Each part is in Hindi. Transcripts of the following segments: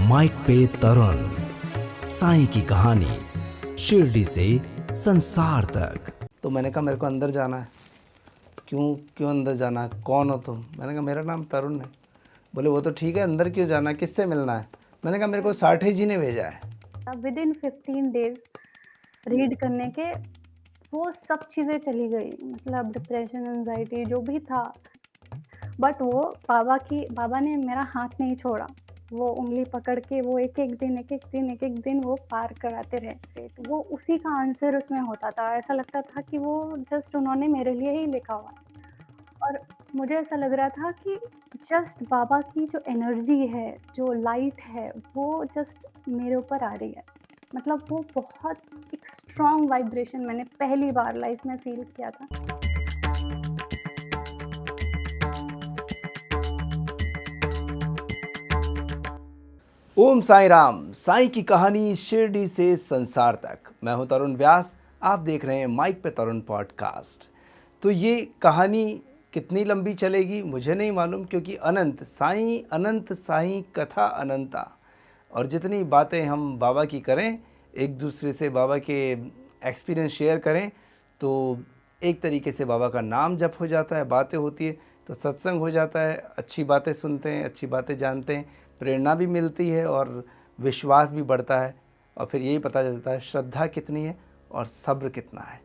माइक पे तरुण, साईं की कहानी शिरडी से संसार तक। तो मैंने कहा मेरे को अंदर जाना है। क्यों अंदर जाना है, कौन हो तुम? मैंने कहा मेरा नाम तरुण है। बोले वो तो ठीक है, अंदर क्यों जाना है, किससे मिलना है? मैंने कहा मेरे को साठे जी ने भेजा है। विद इन 15 डेज रीड करने के वो सब चीज़ें चली गई, मतलब डिप्रेशन, एंजाइटी जो भी था। बट वो बाबा ने मेरा हाथ नहीं छोड़ा। वो उंगली पकड़ के वो एक एक दिन वो पार कराते रहे। तो वो उसी का आंसर उसमें होता था। ऐसा लगता था कि वो जस्ट उन्होंने मेरे लिए ही लिखा हुआ है। और मुझे ऐसा लग रहा था कि जस्ट बाबा की जो एनर्जी है, जो लाइट है, वो जस्ट मेरे ऊपर आ रही है। मतलब वो बहुत एक स्ट्रॉन्ग वाइब्रेशन मैंने पहली बार लाइफ में फ़ील किया था। ओम साईं राम, साईं की कहानी शिरडी से संसार तक। मैं हूं तरुण व्यास, आप देख रहे हैं माइक पे तरुण पॉडकास्ट। तो ये कहानी कितनी लंबी चलेगी मुझे नहीं मालूम, क्योंकि अनंत साईं कथा अनंता। और जितनी बातें हम बाबा की करें, एक दूसरे से बाबा के एक्सपीरियंस शेयर करें, तो एक तरीके से बाबा का नाम जप हो जाता है, बातें होती है तो सत्संग हो जाता है, अच्छी बातें सुनते हैं, अच्छी बातें जानते हैं, प्रेरणा भी मिलती है और विश्वास भी बढ़ता है। और फिर यही पता चलता है श्रद्धा कितनी है और सब्र कितना है।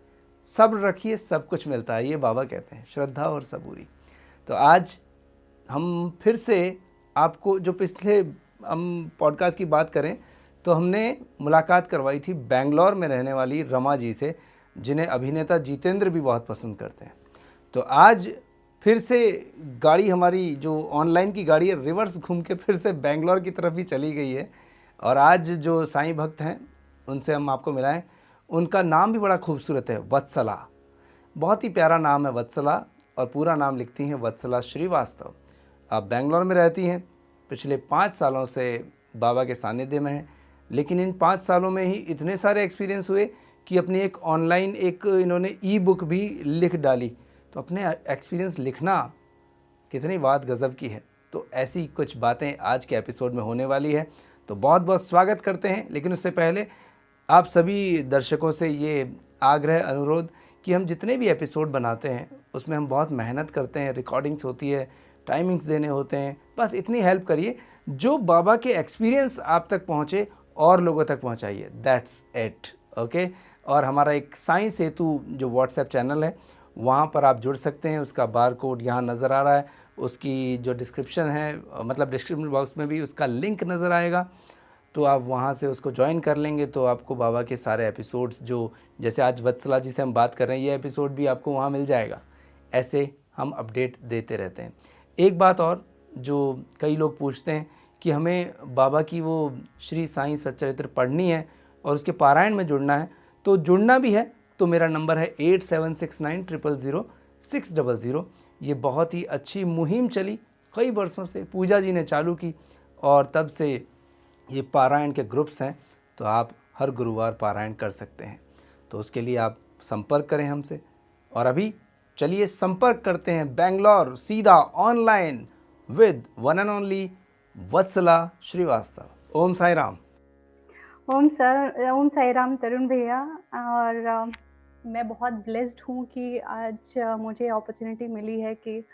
सब्र रखिए, सब कुछ मिलता है, ये बाबा कहते हैं, श्रद्धा और सबूरी। तो आज हम फिर से आपको, जो पिछले हम पॉडकास्ट की बात करें तो हमने मुलाकात करवाई थी बेंगलोर में रहने वाली रमा जी से, जिन्हें अभिनेता जितेंद्र भी बहुत पसंद करते हैं। तो आज फिर से गाड़ी हमारी जो ऑनलाइन की गाड़ी है, रिवर्स घूम के फिर से बेंगलोर की तरफ ही चली गई है। और आज जो साईं भक्त हैं उनसे हम आपको मिलाएं। उनका नाम भी बड़ा खूबसूरत है, वत्सला। बहुत ही प्यारा नाम है वत्सला, और पूरा नाम लिखती हैं वत्सला श्रीवास्तव। आप बेंगलोर में रहती हैं, पिछले 5 सालों से बाबा के सानिध्य में हैं। लेकिन इन 5 सालों में ही इतने सारे एक्सपीरियंस हुए कि अपनी एक ऑनलाइन इन्होंने ई बुक भी लिख डाली। तो अपने एक्सपीरियंस लिखना कितनी बात गज़ब की है। तो ऐसी कुछ बातें आज के एपिसोड में होने वाली है। तो बहुत बहुत स्वागत करते हैं। लेकिन उससे पहले आप सभी दर्शकों से ये आग्रह, अनुरोध कि हम जितने भी एपिसोड बनाते हैं उसमें हम बहुत मेहनत करते हैं, रिकॉर्डिंग्स होती है, टाइमिंग्स देने होते हैं। बस इतनी हेल्प करिए, जो बाबा के एक्सपीरियंस आप तक पहुँचे और लोगों तक पहुँचाइए, दैट्स इट। ओके। और हमारा एक साईं सेतु जो व्हाट्सएप चैनल है, वहाँ पर आप जुड़ सकते हैं। उसका बार कोड यहाँ नज़र आ रहा है, उसकी जो डिस्क्रिप्शन है, मतलब डिस्क्रिप्शन बॉक्स में भी उसका लिंक नज़र आएगा। तो आप वहाँ से उसको ज्वाइन कर लेंगे तो आपको बाबा के सारे एपिसोड्स, जो जैसे आज वत्सला जी से हम बात कर रहे हैं, ये एपिसोड भी आपको वहाँ मिल जाएगा। ऐसे हम अपडेट देते रहते हैं। एक बात और, जो कई लोग पूछते हैं कि हमें बाबा की वो श्री साईं सच्चरित्र पढ़नी है और उसके पारायण में जुड़ना है, तो जुड़ना भी है तो मेरा नंबर है 8769000600। ये बहुत ही अच्छी मुहिम चली, कई वर्षों से पूजा जी ने चालू की, और तब से ये पारायण के ग्रुप्स हैं। तो आप हर गुरुवार पारायण कर सकते हैं। तो उसके लिए आप संपर्क करें हमसे। और अभी चलिए संपर्क करते हैं बेंगलोर, सीधा online, with one and only Vatsala Srivastava. Om Sai Ram. Om Sai Ram Tarun भैया। और मैं बहुत ब्लेस्ड हूँ कि आज मुझे अपॉर्चुनिटी मिली है कि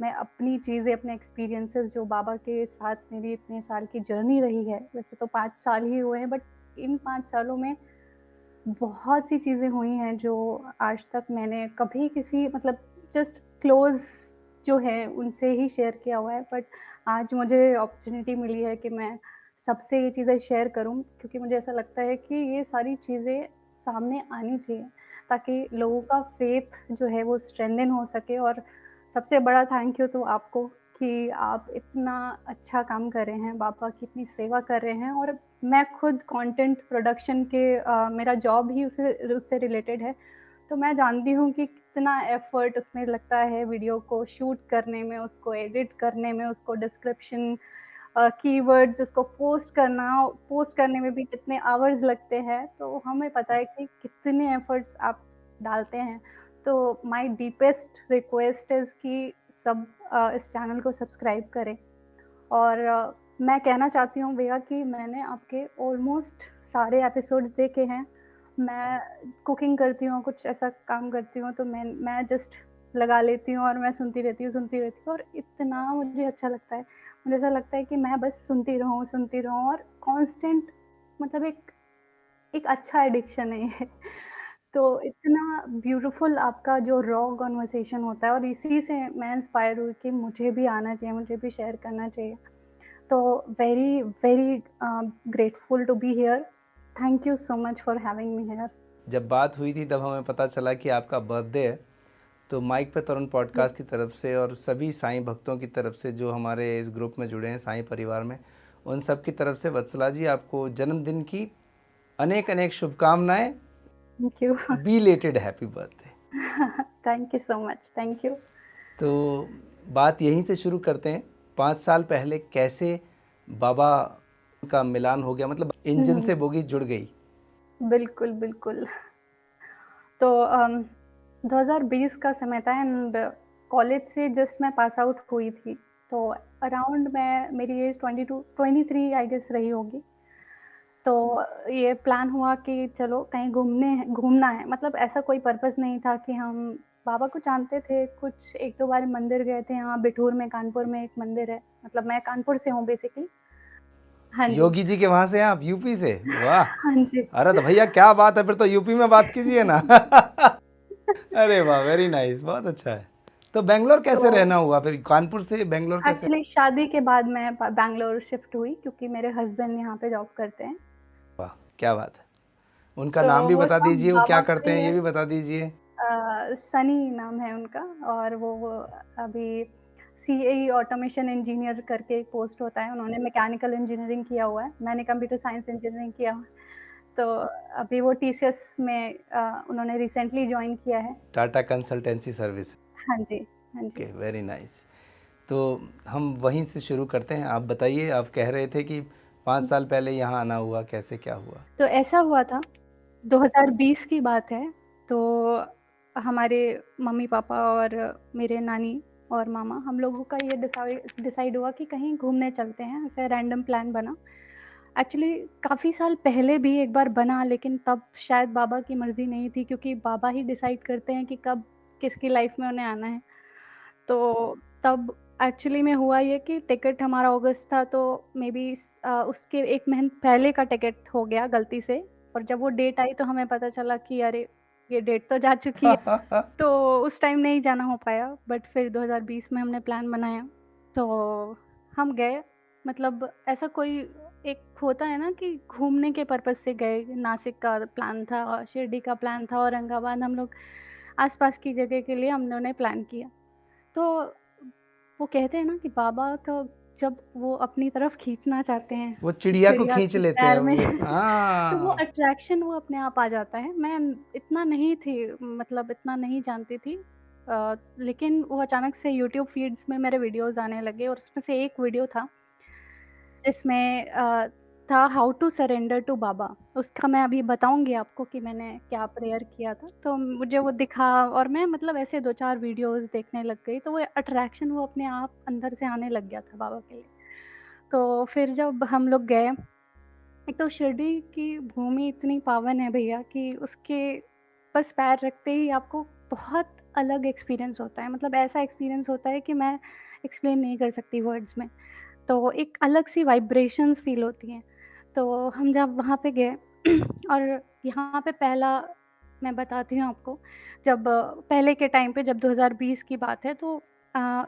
मैं अपनी चीज़ें, अपने एक्सपीरियंसेस, जो बाबा के साथ मेरी इतने साल की जर्नी रही है, वैसे तो 5 साल ही हुए हैं, बट इन 5 सालों में बहुत सी चीज़ें हुई हैं जो आज तक मैंने कभी किसी, मतलब जस्ट क्लोज़ जो है उनसे ही शेयर किया हुआ है। बट आज मुझे अपॉर्चुनिटी मिली है कि मैं सबसे ये चीज़ें शेयर करूं, क्योंकि मुझे ऐसा लगता है कि ये सारी चीज़ें सामने आनी चाहिए ताकि लोगों का फेथ जो है वो स्ट्रेंथन हो सके। और सबसे बड़ा थैंक यू तो आपको कि आप इतना अच्छा काम कर रहे हैं, बाबा की इतनी सेवा कर रहे हैं। और मैं खुद कंटेंट प्रोडक्शन के मेरा जॉब ही उससे रिलेटेड है, तो मैं जानती हूँ कि कितना एफ़र्ट उसमें लगता है वीडियो को शूट करने में, उसको एडिट करने में, उसको डिस्क्रिप्शन, कीवर्ड्स, उसको पोस्ट करने में भी कितने आवर्स लगते हैं। तो हमें पता है कि कितने एफ़र्ट्स आप डालते हैं। तो माय डीपेस्ट रिक्वेस्ट इज़ कि सब इस चैनल को सब्सक्राइब करें। और मैं कहना चाहती हूँ भैया कि मैंने आपके ऑलमोस्ट सारे एपिसोड्स देखे हैं। मैं कुकिंग करती हूँ, कुछ ऐसा काम करती हूँ तो मैं जस्ट लगा लेती हूँ और मैं सुनती रहती हूँ और इतना मुझे अच्छा लगता है। मुझे ऐसा लगता है कि मैं बस सुनती रहूँ और कांस्टेंट मतलब एक एक अच्छा एडिक्शन है ये। तो इतना ब्यूटीफुल आपका जो रॉ कन्वर्सेशन होता है और इसी से मैं इंस्पायर हुई कि मुझे भी आना चाहिए, मुझे भी शेयर करना चाहिए। तो very very grateful to be here. Thank you so much for having me here. जब बात हुई थी तब हमें पता चला कि आपका बर्थडे है, तो माइक पे तरुण जी, पॉडकास्ट की तरफ से और सभी साईं भक्तों की तरफ से जो हमारे इस ग्रुप में जुड़े हैं साईं परिवार में, उन सब की तरफ से वत्सला जी आपको जन्मदिन की अनेक अनेक शुभकामनाएं। Thank you. Belated happy birthday. Thank you so much, thank you. तो बात यहीं से शुरू करते हैं। 5 साल पहले कैसे बाबा का मिलान हो गया, मतलब इंजन हुँ, से बोगी जुड़ गई। बिल्कुल, बिल्कुल। तो 2020 का समय था एंड कॉलेज से जस्ट मैं पास आउट हुई थी। तो अराउंड मैं मेरी एज 22 23 आई गेस रही होगी। तो ये प्लान हुआ कि चलो कहीं घूमना है, मतलब ऐसा कोई पर्पस नहीं था कि हम बाबा को जानते थे, कुछ 1-2 बार मंदिर गए थे, यहाँ बिठूर में, कानपुर में एक मंदिर है, मतलब मैं कानपुर से हूँ बेसिकली। हाँ जी, योगी जी के वहां से हैं आप, यूपी से? वाह। हाँ जी। अरे तो भैया क्या बात है, फिर तो यूपी में बात कीजिए ना। अरे वाह, वेरी नाइस, बहुत अच्छा है। तो बेंगलोर तो कैसे रहना हुआ, फिर कानपुर से बेंगलोर कैसे? एक्चुअली शादी के बाद मैं बैंगलोर शिफ्ट हुई क्योंकि मेरे हस्बैंड यहाँ पे जॉब करते हैं। वाह, क्या बात है। उनका तो नाम भी वो बता सब दीजिए, वो क्या बाबा का करते ही हैं ये है। भी बता दीजिए। सनी नाम है उनका और वो अभी सीएई ऑटोमेशन इंजीनियर करके एक पोस्ट होता है, उन्होंने मैकेनिकल इंजीनियरिंग किया हुआ है, मैंने कंप्यूटर साइंस इंजीनियरिंग किया हुआ है। तो अभी वो टीसीएस में उन्होंने रिसेंटली जॉइन किया है। Tata consultancy service. हाँ जी, हाँ जी। Okay, very nice. तो हम वहीं से शुरू करते हैं। आप बताइए, आप कह रहे थे कि 5 साल पहले यहाँ आना हुआ, कैसे क्या हुआ? तो ऐसा हुआ था 2020 की बात है, तो हमारे मम्मी-पापा और मेरे नानी और मामा हम लोगों का ये डिसाइड हुआ कि कहीं घूमने चलते हैं, ऐसे रैंडम प्लान बना। एक्चुअली काफ़ी साल पहले भी एक बार बना लेकिन तब शायद बाबा की मर्ज़ी नहीं थी क्योंकि बाबा ही डिसाइड करते हैं कि कब किसकी लाइफ़ में उन्हें आना है। तो तब एक्चुअली में हुआ ये कि टिकट हमारा अगस्त था तो मेबी उसके 1 महीने पहले का टिकट हो गया गलती से और जब वो डेट आई तो हमें पता चला कि अरे! ये डेट तो जा चुकी है। तो उस टाइम नहीं जाना हो पाया बट फिर 2020 में हमने प्लान बनाया, तो हम गए। मतलब ऐसा कोई एक होता है ना कि घूमने के पर्पज़ से गए, नासिक का प्लान था, शिरडी का प्लान था, औरंगाबाद हम लोग आस-पास की जगह के लिए हम लोगों ने प्लान किया। तो वो कहते हैं ना कि बाबा का जब वो अपनी तरफ खींचना चाहते हैं, वो चिड़िया को चिड़िया खींच के लेते हैं पैर में वो, तो वो हाँ। अट्रैक्शन वो अपने आप आ जाता है। मैं इतना नहीं थी मतलब इतना नहीं जानती थी लेकिन वो अचानक से यूट्यूब फ़ीड्स में मेरे वीडियोज़ आने लगे और उसमें से एक वीडियो था जिसमें था हाउ टू सरेंडर टू बाबा। उसका मैं अभी बताऊँगी आपको कि मैंने क्या प्रेयर किया था। तो मुझे वो दिखा और मैं मतलब ऐसे 2-4 वीडियोज़ देखने लग गई, तो वो अट्रैक्शन वो अपने आप अंदर से आने लग गया था बाबा के लिए। तो फिर जब हम लोग गए, एक तो शिरडी की भूमि इतनी पावन है भैया कि उसके बस पैर रखते ही आपको बहुत अलग एक्सपीरियंस होता है। मतलब ऐसा एक्सपीरियंस होता है कि मैं एक्सप्लेन नहीं कर सकती वर्ड्स में। तो एक अलग-सी वाइब्रेशंस फ़ील होती हैं। तो हम जब वहाँ पे गए और यहाँ पे पहला मैं बताती हूँ आपको, जब पहले के टाइम पे जब 2020 की बात है तो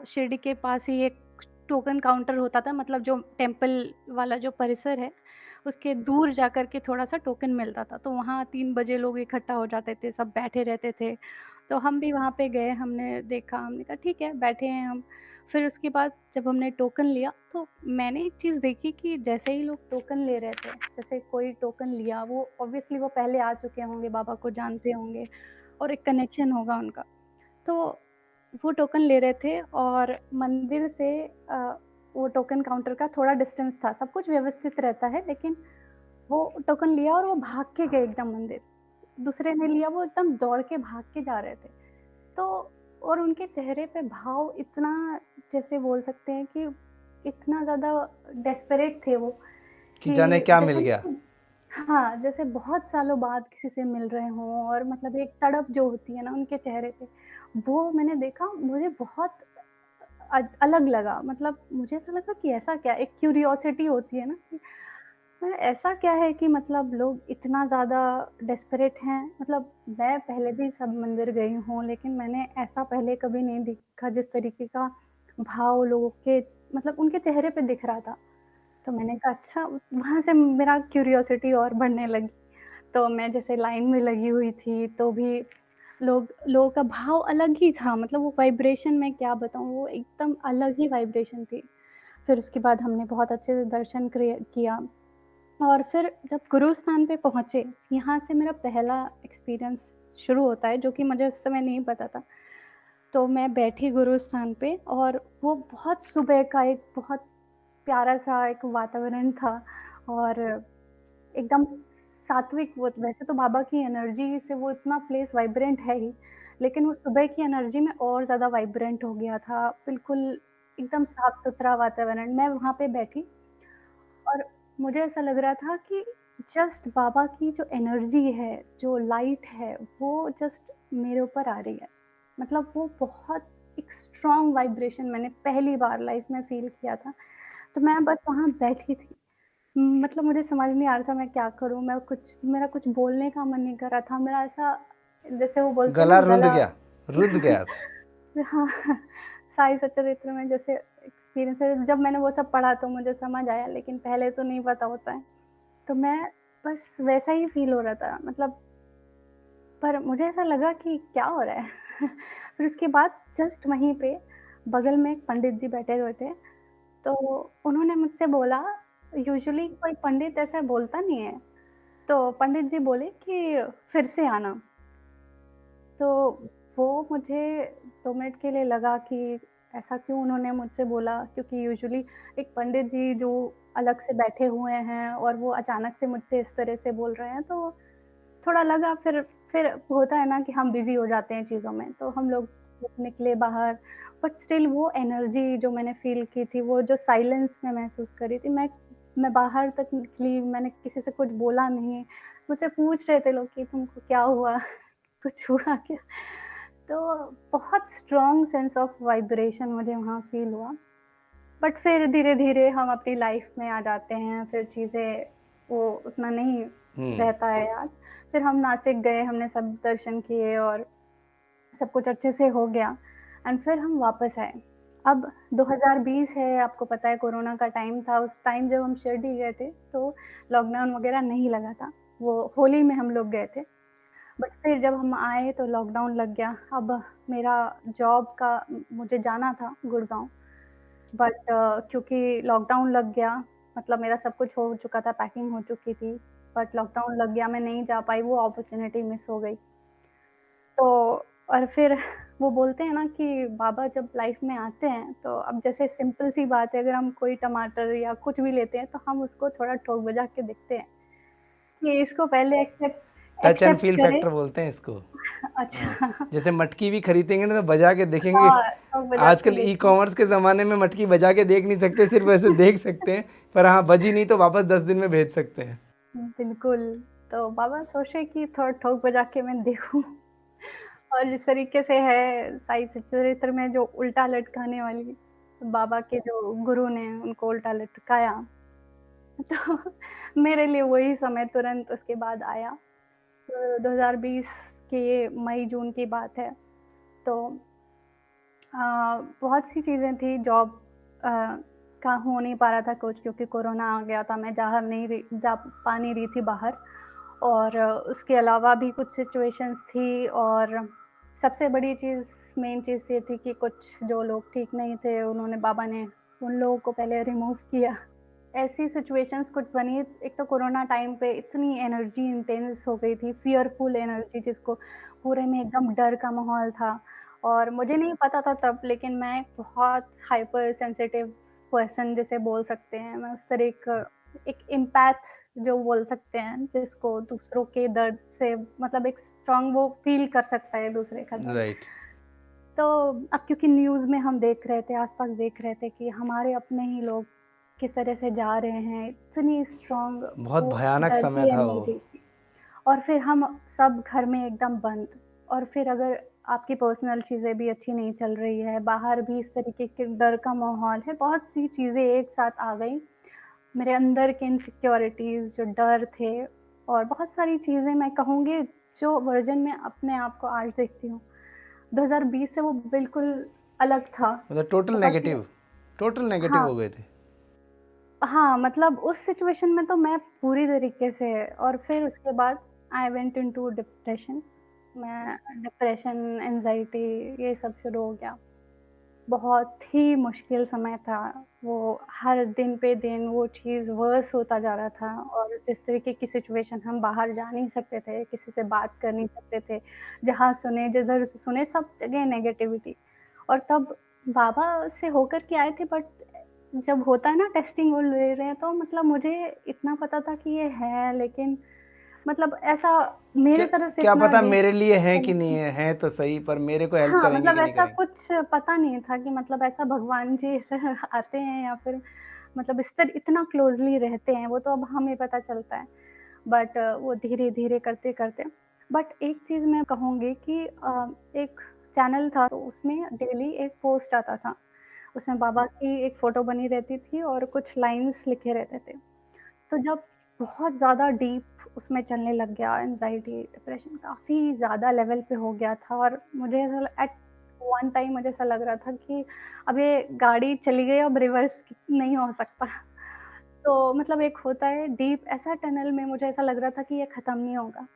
शिरडी के पास ही एक टोकन काउंटर होता था, मतलब जो टेम्पल वाला जो परिसर है, उसके दूर जाकर के थोड़ा-सा टोकन मिलता था। तो वहाँ 3 बजे लोग इकट्ठा हो जाते थे, सब बैठे रहते थे। तो हम भी वहाँ पे गए, हमने देखा, हमने कहा ठीक है, बैठे हैं हम। फिर उसके बाद जब हमने टोकन लिया, तो मैंने एक चीज़ देखी कि जैसे ही लोग टोकन ले रहे थे, जैसे कोई टोकन लिया, वो ऑब्वियसली वो पहले आ चुके होंगे, बाबा को जानते होंगे और एक कनेक्शन होगा उनका। तो वो टोकन ले रहे थे और मंदिर से वो टोकन काउंटर का थोड़ा डिस्टेंस था। सब कुछ व्यवस्थित रहता है, लेकिन वो टोकन लिया और वो भाग के गए एकदम मंदिर। दूसरे ने लिया, वो एकदम दौड़ के भाग के जा रहे थे। तो और उनके चेहरे पे भाव इतना, जैसे बोल सकते हैं कि इतना ज़्यादा डेस्परेट थे वो कि जाने कि क्या मिल जैसे गया। हाँ, जैसे बहुत सालों बाद किसी से मिल रहे हों और मतलब एक तड़प जो होती है ना उनके चेहरे पे, वो मैंने देखा, मुझे बहुत अलग लगा। मतलब मुझे ऐसा लगा कि ऐसा क्या, एक क्यूरियोसिटी होती है ना कि ऐसा क्या है कि मतलब लोग इतना ज़्यादा डेस्परेट हैं। मतलब मैं पहले भी सब मंदिर गई हूँ, लेकिन मैंने ऐसा पहले कभी नहीं देखा जिस तरीके का भाव लोगों के, मतलब उनके चेहरे पे दिख रहा था। तो मैंने कहा अच्छा, वहाँ से मेरा क्यूरियोसिटी और बढ़ने लगी। तो मैं जैसे लाइन में लगी हुई थी, तो भी लोगों का भाव अलग ही था, मतलब वो वाइब्रेशन मैं क्या बताऊँ, वो एकदम अलग ही वाइब्रेशन थी। फिर उसके बाद हमने बहुत अच्छे से दर्शन किया और फिर जब गुरु स्थान पे पहुँचे, यहाँ से मेरा पहला एक्सपीरियंस शुरू होता है, जो कि मुझे उस समय नहीं पता था। तो मैं बैठी गुरु स्थान पे और वो बहुत सुबह का एक बहुत प्यारा-सा एक वातावरण था और एकदम सात्विक। वो वैसे तो बाबा की एनर्जी से वो इतना प्लेस वाइब्रेंट है ही, लेकिन वो सुबह की एनर्जी में और ज़्यादा वाइब्रेंट हो गया था। बिल्कुल एकदम साफ-सुथरा वातावरण। मैं वहाँ पे बैठी और मुझे ऐसा लग रहा था कि जस्ट बाबा की जो एनर्जी है, जो लाइट है, वो जस्ट मेरे ऊपर आ रही है। मतलब वो बहुत एक स्ट्रॉन्ग वाइब्रेशन मैंने पहली बार लाइफ़ में फ़ील किया था। तो मैं बस वहाँ बैठी थी। मतलब मुझे समझ नहीं आ रहा था मैं क्या करूँ? मेरा कुछ बोलने का मन नहीं कर रहा था। मेरा ऐसा, जैसे वो बोलते हैं गला ना, रुंध गला गया, रुंध गया था। हाँ, साई सच्चरित्र में जैसे एक्सपीरियंस है, जब मैंने वो सब पढ़ा तो मुझे समझ आया, लेकिन पहले तो नहीं पता होता है। तो मैं बस वैसा ही फ़ील हो रहा था, मतलब पर मुझे ऐसा लगा कि क्या हो रहा है? फिर उसके बाद जस्ट वहीं पे बगल में एक पंडित जी बैठे हुए थे, तो उन्होंने मुझसे बोला, यूजुअली कोई पंडित ऐसा बोलता नहीं है, तो पंडित जी बोले कि फिर से आना। तो वो मुझे 2 मिनट के लिए लगा कि ऐसा क्यों उन्होंने मुझसे बोला, क्योंकि यूजुअली एक पंडित जी जो अलग से बैठे हुए हैं और वो अचानक से मुझसे इस तरह से बोल रहे हैं, तो थोड़ा लगा। फिर होता है ना कि हम बिज़ी हो जाते हैं चीज़ों में, तो हम लोग निकले बाहर। बट स्टिल वो एनर्जी जो मैंने फ़ील की थी, वो जो साइलेंस मैं महसूस कर रही थी, मैं बाहर तक निकली, मैंने किसी से कुछ बोला नहीं। मुझसे पूछ रहे थे लोग कि तुमको क्या हुआ? कुछ हुआ क्या? तो बहुत स्ट्रॉन्ग सेंस ऑफ वाइब्रेशन मुझे वहाँ फ़ील हुआ। बट फिर धीरे-धीरे हम अपनी लाइफ़ में आ जाते हैं, फिर चीज़ें वो उतना नहीं हुँ। रहता है याद। फिर हम नासिक गए, हमने सब दर्शन किए और सब कुछ अच्छे से हो गया एंड फिर हम वापस आए। अब 2020 है, आपको पता है कोरोना का टाइम था, उस टाइम जब हम शिरडी गए थे, तो लॉकडाउन वगैरह नहीं लगा था। वो होली में हम लोग गए थे। बट फिर जब हम आए तो लॉकडाउन लग गया। अब मेरा जॉब का मुझे जाना था गुड़गाँव, बट क्योंकि लॉकडाउन लग गया, मतलब मेरा सब कुछ हो चुका था, पैकिंग हो चुकी थी, बट लॉकडाउन लग गया, मैं नहीं जा पाई, वो अपॉर्च्युनिटी मिस हो गई। तो और फिर वो बोलते हैं ना कि बाबा जब लाइफ़ में आते हैं, तो अब जैसे सिंपल सी बात है, अगर हम कोई टमाटर या कुछ भी लेते हैं, तो हम उसको थोड़ा ठोक-बजा के देखते हैं कि इसको पहले accept touch and accept feel करें। फैक्टर बोलते हैं इसको। हाँ, अच्छा। जैसे मटकी भी खरीदेंगे ना तो बजा के देखेंगे। हाँ, ठोक-बजा के आजकल देखते हैं। ई-कॉमर्स के ज़माने में मटकी बजा के देख नहीं सकते, सिर्फ़ ऐसे देख सकते हैं, पर हाँ, बजी नहीं तो वापस 10 दिन में भेज सकते हैं। बिल्कुल, तो बाबा सोचे कि थोड़ा ठोक बजा के मैं देखूँ। और जिस तरीके से है साई चरित्र में जो उल्टा लटकाने वाली, बाबा के जो गुरु ने उनको उल्टा लटकाया, तो मेरे लिए वही समय तुरंत उसके बाद आया। तो 2020 के ये मई-जून की बात है। तो बहुत सी चीज़ें थी, जॉब अ, का हो नहीं पा रहा था कुछ, क्योंकि कोरोना आ गया था, मैं जा पा नहीं रही थी बाहर। और उसके अलावा भी कुछ सिचुएशंस थी और सबसे बड़ी चीज़, मेन चीज़ ये थी कि कुछ जो लोग ठीक नहीं थे, उन्होंने बाबा ने उन लोगों को पहले रिमूव किया। ऐसी सिचुएशंस कुछ बनी, एक तो कोरोना टाइम पे इतनी एनर्जी इंटेंस हो गई थी, फ़ियरफुल एनर्जी, जिसको पूरे में एकदम डर का माहौल था। और मुझे नहीं पता था तब, लेकिन मैं एक बहुत हाइपर सेंसिटिव पर्सन जिसे बोल सकते हैं, मैं उस तरह एक एम्पैथ जो बोल सकते हैं, जिसको दूसरों के दर्द से, मतलब एक स्ट्रॉन्ग, वो फ़ील कर सकता है दूसरे का दर्द। राइट। तो अब क्योंकि न्यूज़ में हम देख रहे थे, आस-पास देख रहे थे कि हमारे अपने ही लोग किस तरह से जा रहे हैं, इतनी स्ट्रॉन्ग बहुत वो भयानक डर समय की था वो। एनर्जी थी। और फिर हम सब घर में एकदम बंद, और फिर अगर आपकी पर्सनल चीज़ें भी अच्छी नहीं चल रही है, बाहर भी इस तरीके के डर का माहौल है, बहुत सी चीज़ें एक साथ आ गई। मेरे अंदर के इनसिक्योरिटीज़, जो डर थे, और बहुत सारी चीज़ें मैं कहूँगी जो वर्ज़न मैं अपने आप को आज देखती हूँ, 2020 से वो बिल्कुल अलग था। मतलब बहुत सी टोटल नेगेटिव हाँ, हो गए थे। हाँ, मतलब उस सिचुएशन में तो मैं पूरी तरीके से, और फिर उसके बाद आई वेंट इंटू डिप्रेशन। मैं डिप्रेशन, एंग्ज़ायटी, ये सब शुरू हो गया। बहुत ही मुश्किल समय था। वो हर दिन पे दिन वो चीज़ वर्स होता जा रहा था, और जिस तरीके की सिचुएशन, हम बाहर जा नहीं सकते थे, किसी से बात कर नहीं सकते थे। जहाँ सुने, जिधर सुने, सब जगह नेगेटिविटी। और तब बाबा से होकर के आए थे, बट जब होता है ना टेस्टिंग वो ले रहे हैं, तो मतलब मुझे इतना पता था कि ये है, लेकिन मतलब ऐसा मेरे क्या तरफ से क्या इतना पता डीप मेरे लिए हैं कि नहीं है, हैं तो सही पर मेरे को हेल्प हाँ, करेंगे मतलब कि नहीं ऐसा करेंगे। कुछ पता नहीं था कि मतलब ऐसा भगवान जी ऐसे आते हैं, या फिर मतलब इतना क्लोज़ली रहते हैं, वो तो अब हमें पता चलता है। बट वो धीरे-धीरे करते-करते, बट एक चीज़ मैं कहूँगी कि एक चैनल था, तो उसमें डेली एक पोस्ट आता था। उसमें बाबा की एक फ़ोटो बनी रहती थी और कुछ लाइन्स लिखे रहते थे। तो जब बहुत ज़्यादा डीप उसमें चलने लग गया, एंग्ज़ायटी, डिप्रेशन काफ़ी ज़्यादा लेवल पे हो गया था, और मुझे ऐसा एट वन टाइम मुझे ऐसा लग रहा था कि अब ये गाड़ी चली गई, अब रिवर्स नहीं हो सकता। तो मतलब एक होता है डीप ऐसा टनल में, मुझे ऐसा लग रहा था कि ये ख़त्म नहीं होगा।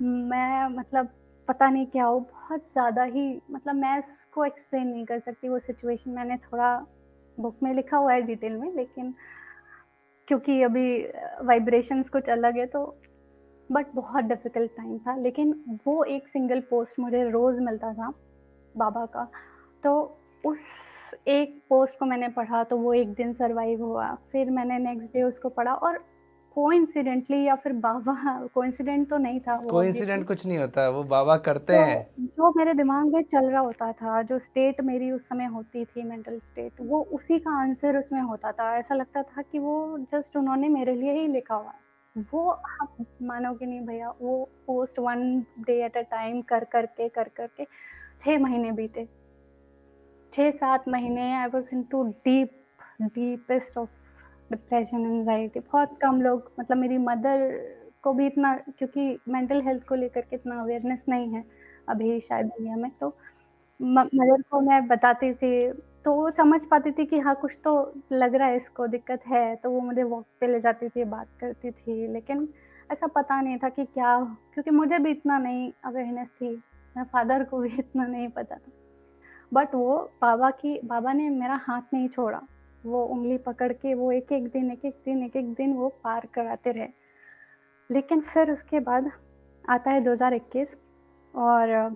मैं मतलब पता नहीं क्या हो, बहुत ज़्यादा ही, मतलब मैं इसको एक्सप्लेन नहीं कर सकती वो सिचुएशन। मैंने थोड़ा बुक में लिखा हुआ है डिटेल में, लेकिन क्योंकि अभी वाइब्रेशंस कुछ अलग है, तो बट बहुत डिफ़िकल्ट टाइम था। लेकिन वो एक सिंगल पोस्ट मुझे रोज़ मिलता था बाबा का, तो उस एक पोस्ट को मैंने पढ़ा, तो वो एक दिन सर्वाइव हुआ। फिर मैंने नेक्स्ट डे उसको पढ़ा, और कोइंसिडेंटली, या फिर बाबा कोइंसिडेंट तो नहीं था वो ऑब्वियसली। कोइंसिडेंट कुछ नहीं होता है, वो बाबा करते तो हैं। जो मेरे दिमाग में चल रहा होता था, जो स्टेट मेरी उस समय होती थी, मेंटल स्टेट, वो उसी का आंसर उसमें होता था। ऐसा लगता था कि वो जस्ट उन्होंने मेरे लिए ही लिखा हुआ है। वो आप मानोगे नहीं भैया, वो post 1 day at a time कर कर के 6 महीने बीते। 6-7 महीने I was into deepest of depression, anxiety. बहुत कम लोग, मतलब मेरी मदर को भी इतना, क्योंकि मेंटल हेल्थ को लेकर के इतना अवेयरनेस नहीं है अभी शायद दुनिया में, तो मदर को मैं बताती थी, तो वो समझ पाती थी कि हाँ, कुछ तो लग रहा है इसको, दिक्कत है, तो वो मुझे वॉक पे ले जाती थी, बात करती थी। लेकिन ऐसा पता नहीं था कि क्या, क्योंकि मुझे भी इतना नहीं अवेयरनेस थी, मेरे फादर को भी इतना नहीं पता था। बट वो बाबा ने मेरा हाथ नहीं छोड़ा। वो उँगली पकड़ के वो एक-एक दिन, एक-एक दिन, एक-एक दिन वो पार कराते रहे। लेकिन फिर उसके बाद आता है 2021, और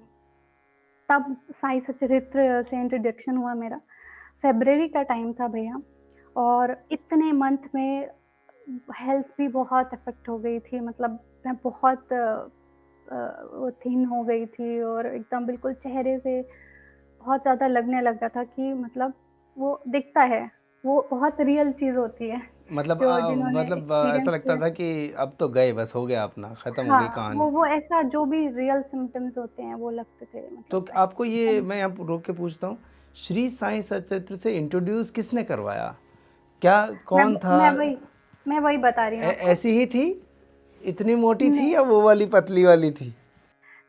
तब साईं सचरित्र से इंट्रोडक्शन हुआ मेरा। फ़रवरी का टाइम था भैया, और इतने मंथ में हेल्थ भी बहुत अफ़ेक्ट हो गई थी। मतलब मैं बहुत वो थिन हो गई थी, और एकदम बिल्कुल चेहरे से बहुत ज़्यादा लगने लगा था कि मतलब वो दिखता है, वो बहुत रियल चीज़ होती है, जो जिन्होंने ऐसा एक्सपीरियंस लगता किया। था कि अब तो गए, बस हो गया अपना, खत्म हो गई हाँ, कहानी। वो ऐसा जो भी रियल सिम्पटम्स होते हैं वो लगते थे, मतलब तो लाइक आपको ये, एकदम। मैं यहाँ रोक के पूछता हूँ, श्री साईं सचरित्र से इंट्रोड्यूस किसने करवाया? क्या, मैं कौन था? मैं वही मैं वही बता रही हूँ आपको। ऐसी ही थी, इतनी मोटी थी, नहीं, या वो वाली पतली वाली थी?